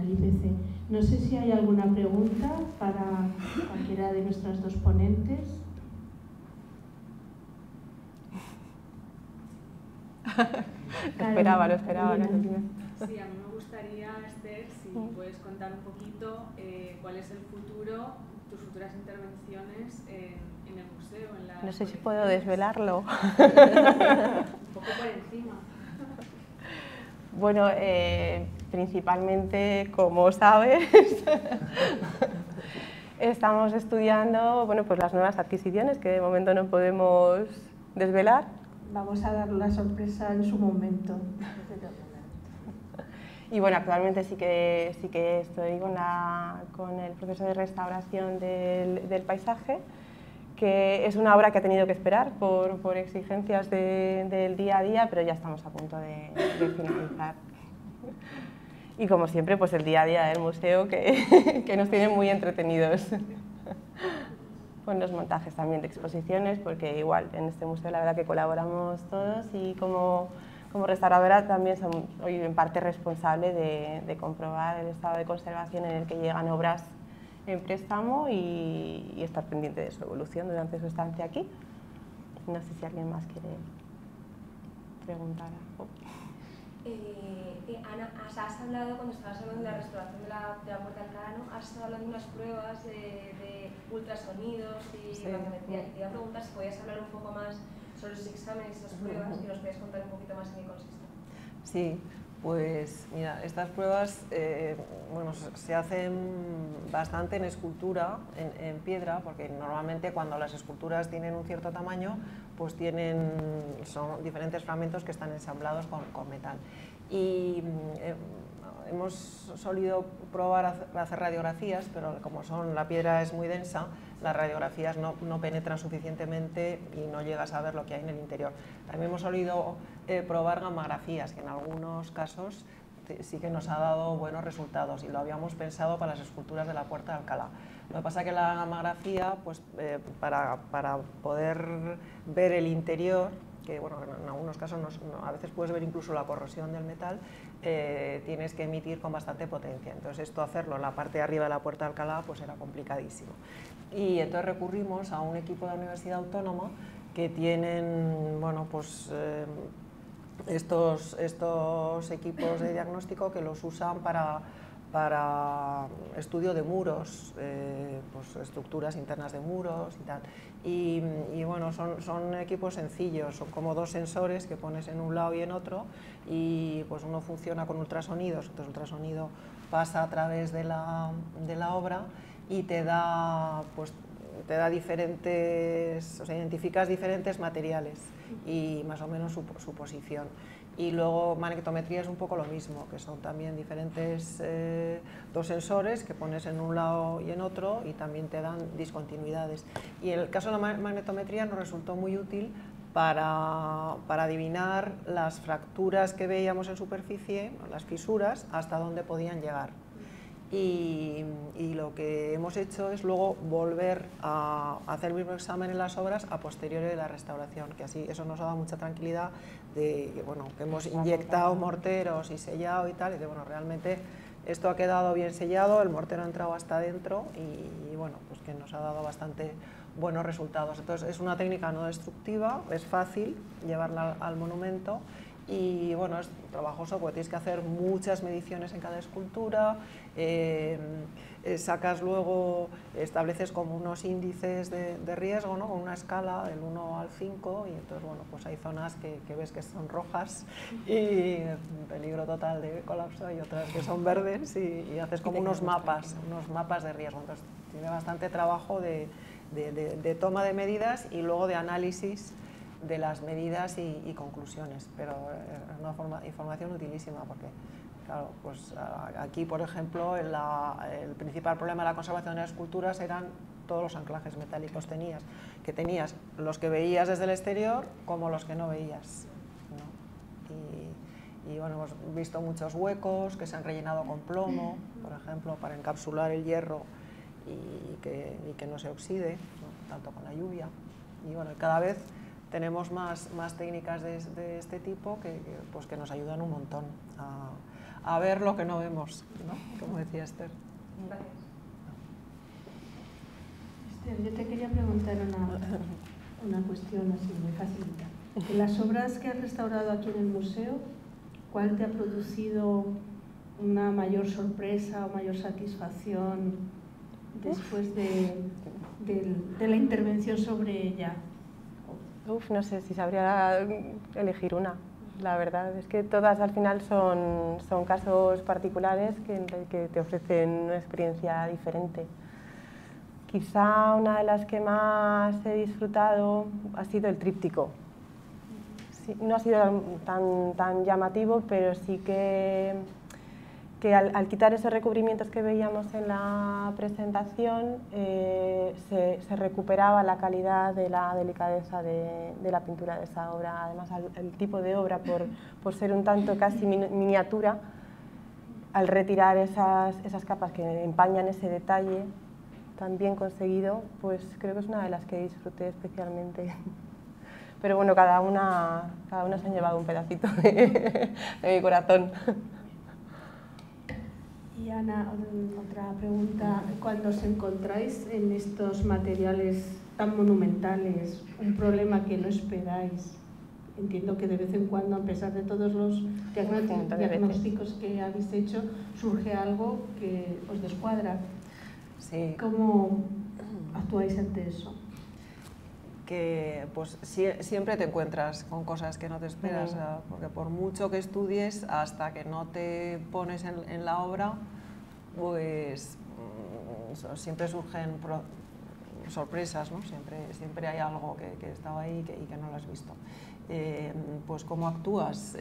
el IPC. No sé si hay alguna pregunta para cualquiera de nuestras dos ponentes. Lo esperaba. Sí, a mí me gustaría, Esther, si puedes contar un poquito cuál es el futuro, tus futuras intervenciones en el museo. No sé si puedo desvelarlo. Un poco por encima. Bueno, principalmente, como sabes, estamos estudiando, bueno, pues las nuevas adquisiciones que de momento no podemos desvelar. Vamos a dar la sorpresa en su momento. Y bueno, actualmente sí que estoy con el proceso de restauración del paisaje, que es una obra que ha tenido que esperar por exigencias del día a día, pero ya estamos a punto de finalizar. Y como siempre, pues el día a día del museo que nos tiene muy entretenidos. Con los montajes también de exposiciones, porque igual en este museo la verdad que colaboramos todos, y como restauradora también soy en parte responsable de comprobar el estado de conservación en el que llegan obras en préstamo y estar pendiente de su evolución durante su estancia aquí. No sé si alguien más quiere preguntar algo. Ana, has hablado, cuando estabas hablando de la restauración de la Puerta del Alcalá, has estado hablando de unas pruebas de ultrasonidos y sí. batimetría. Y te iba a preguntar si podías hablar un poco más sobre esos exámenes y esas pruebas, y nos podías contar un poquito más en qué consisten. Sí, pues mira, estas pruebas bueno, se hacen bastante en escultura, en piedra, porque normalmente cuando las esculturas tienen un cierto tamaño, pues son diferentes fragmentos que están ensamblados con metal. Y hemos solido probar hacer radiografías, pero como la piedra es muy densa, las radiografías no penetran suficientemente y no llegas a ver lo que hay en el interior. También hemos solido probar gamografías, que en algunos casos sí que nos ha dado buenos resultados, y lo habíamos pensado para las esculturas de la Puerta de Alcalá. Lo que pasa es que la gamografía, pues, para poder ver el interior, que bueno, en algunos casos a veces puedes ver incluso la corrosión del metal, tienes que emitir con bastante potencia. Entonces esto, hacerlo en la parte de arriba de la Puerta de Alcalá, pues era complicadísimo. Y entonces recurrimos a un equipo de la Universidad Autónoma que tienen, bueno, pues, estos equipos de diagnóstico, que los usan para para estudio de muros, pues estructuras internas de muros y tal. Y bueno, son equipos sencillos, son como 2 sensores que pones en un lado y en otro, y pues uno funciona con ultrasonidos, entonces el ultrasonido pasa a través de la obra y te da diferentes, o sea, identificas diferentes materiales y más o menos su posición. Y luego magnetometría es un poco lo mismo, que son también diferentes 2 sensores que pones en un lado y en otro y también te dan discontinuidades. Y en el caso de la magnetometría nos resultó muy útil para adivinar las fracturas que veíamos en superficie, las fisuras, hasta dónde podían llegar. Y lo que hemos hecho es luego volver a hacer el mismo examen en las obras a posteriori de la restauración, que así eso nos ha dado mucha tranquilidad de que, bueno, que hemos inyectado morteros y sellado y tal, y de, bueno, realmente esto ha quedado bien sellado, el mortero ha entrado hasta adentro y bueno, pues que nos ha dado bastante buenos resultados. Entonces es una técnica no destructiva, es fácil llevarla al monumento. Y bueno, es trabajoso porque tienes que hacer muchas mediciones en cada escultura, sacas luego, estableces como unos índices de riesgo, ¿no? Con una escala del 1 al 5, y entonces bueno, pues hay zonas que ves que son rojas y peligro total de colapso, y otras que son verdes, y haces como unos mapas de riesgo. Entonces tiene bastante trabajo de toma de medidas y luego de análisis de las medidas y conclusiones, pero es una información utilísima porque, claro, pues aquí, por ejemplo, el principal problema de la conservación de las esculturas eran todos los anclajes metálicos que tenías los que veías desde el exterior como los que no veías, ¿no? Y bueno, hemos visto muchos huecos que se han rellenado con plomo, por ejemplo, para encapsular el hierro y que no se oxide, ¿no? Tanto con la lluvia. Y bueno, cada vez tenemos más técnicas de este tipo pues que nos ayudan un montón a ver lo que no vemos, ¿no? Como decía Esther. Gracias. Esther, yo te quería preguntar una cuestión así muy facilita. En las obras que has restaurado aquí en el museo, ¿cuál te ha producido una mayor sorpresa o mayor satisfacción después de la intervención sobre ella? No sé si sabría elegir una. La verdad es que todas al final son casos particulares que te ofrecen una experiencia diferente. Quizá una de las que más he disfrutado ha sido el tríptico. Sí, no ha sido tan llamativo, pero sí que al quitar esos recubrimientos que veíamos en la presentación se recuperaba la calidad de la delicadeza de la pintura de esa obra. Además, el tipo de obra, por ser un tanto casi miniatura, al retirar esas capas que empañan ese detalle tan bien conseguido, pues creo que es una de las que disfruté especialmente. Pero bueno, cada una se han llevado un pedacito de mi corazón. Y Ana, otra pregunta. Cuando os encontráis en estos materiales tan monumentales, un problema que no esperáis, entiendo que de vez en cuando, a pesar de todos los diagnósticos que habéis hecho, surge algo que os descuadra. Sí. ¿Cómo actuáis ante eso? Que pues siempre te encuentras con cosas que no te esperas, porque por mucho que estudies, hasta que no te pones en la obra, pues siempre surgen sorpresas, ¿no? Siempre hay algo que estaba ahí y que no lo has visto. Pues ¿cómo actúas?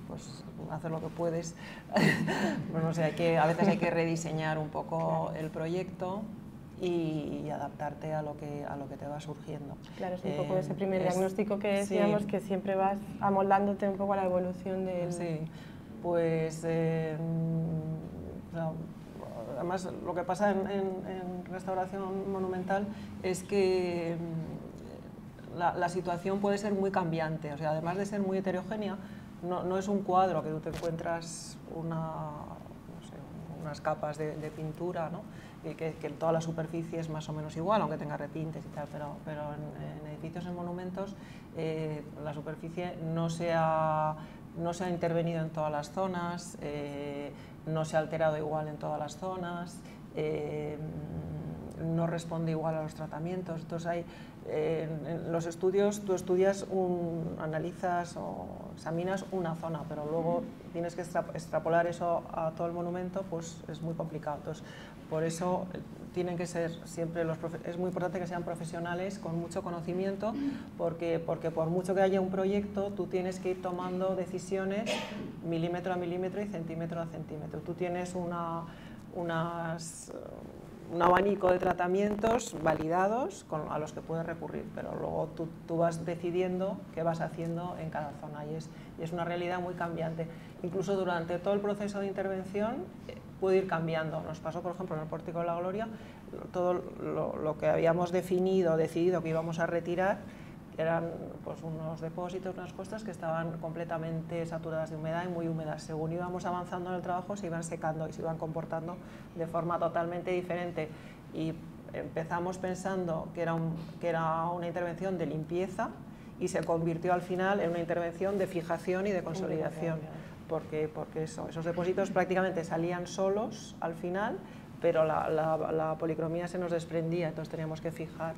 Pues hacer lo que puedes. Bueno, o sea, a veces hay que rediseñar un poco el proyecto y adaptarte a lo que te va surgiendo. Claro, es un poco ese primer diagnóstico que decíamos, sí, que siempre vas amoldándote un poco a la evolución del... Sí, pues además lo que pasa en restauración monumental es que la situación puede ser muy cambiante, o sea, además de ser muy heterogénea, no es un cuadro que tú te encuentras unas capas de pintura, ¿no? Que toda la superficie es más o menos igual, aunque tenga repintes y tal, pero en edificios, en monumentos, la superficie no se ha no se ha intervenido en todas las zonas, no se ha alterado igual en todas las zonas, no responde igual a los tratamientos. Entonces hay, en los estudios tú estudias, analizas o examinas una zona, pero luego tienes que extrapolar eso a todo el monumento, pues es muy complicado. Entonces, por eso tienen que ser siempre es muy importante que sean profesionales con mucho conocimiento, porque por mucho que haya un proyecto, tú tienes que ir tomando decisiones milímetro a milímetro y centímetro a centímetro. Tú tienes un abanico de tratamientos validados a los que puedes recurrir, pero luego tú vas decidiendo qué vas haciendo en cada zona, y es una realidad muy cambiante. Incluso durante todo el proceso de intervención puede ir cambiando. Nos pasó, por ejemplo, en el Pórtico de la Gloria, todo lo que habíamos decidido que íbamos a retirar, eran pues unos depósitos, unas costas que estaban completamente saturadas de humedad y muy húmedas. Según íbamos avanzando en el trabajo, se iban secando y se iban comportando de forma totalmente diferente. Y empezamos pensando que era una intervención de limpieza y se convirtió al final en una intervención de fijación y de consolidación, porque esos depósitos prácticamente salían solos al final, pero la policromía se nos desprendía, entonces teníamos que fijar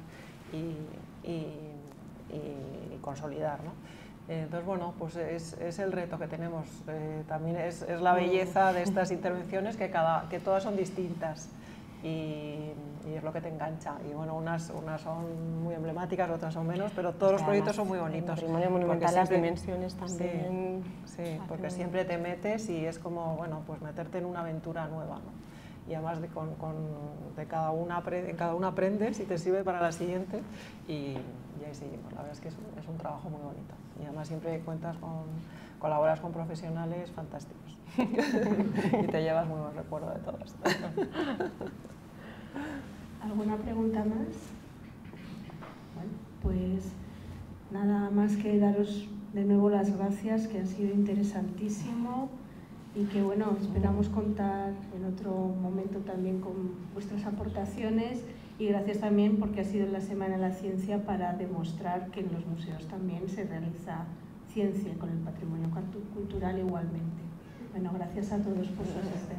y consolidar, ¿no? Entonces, bueno, pues es el reto que tenemos. También es la belleza de estas intervenciones, que todas son distintas y es lo que te engancha. Y bueno, unas son muy emblemáticas, otras son menos, pero todos los proyectos son muy bonitos. El patrimonio monumental, las dimensiones también. Sí, porque siempre te metes y es como, bueno, pues meterte en una aventura nueva, ¿no? Y además en cada una aprendes y te sirve para la siguiente, y ahí seguimos. La verdad es que es un trabajo muy bonito, y además siempre colaboras con profesionales fantásticos y te llevas muy buen recuerdo de todos. ¿Alguna pregunta más? Bueno, pues nada más que daros de nuevo las gracias, que ha sido interesantísimo. Y que bueno, esperamos contar en otro momento también con vuestras aportaciones, y gracias también porque ha sido la Semana de la Ciencia para demostrar que en los museos también se realiza ciencia con el patrimonio cultural igualmente. Bueno, gracias a todos por su asistencia.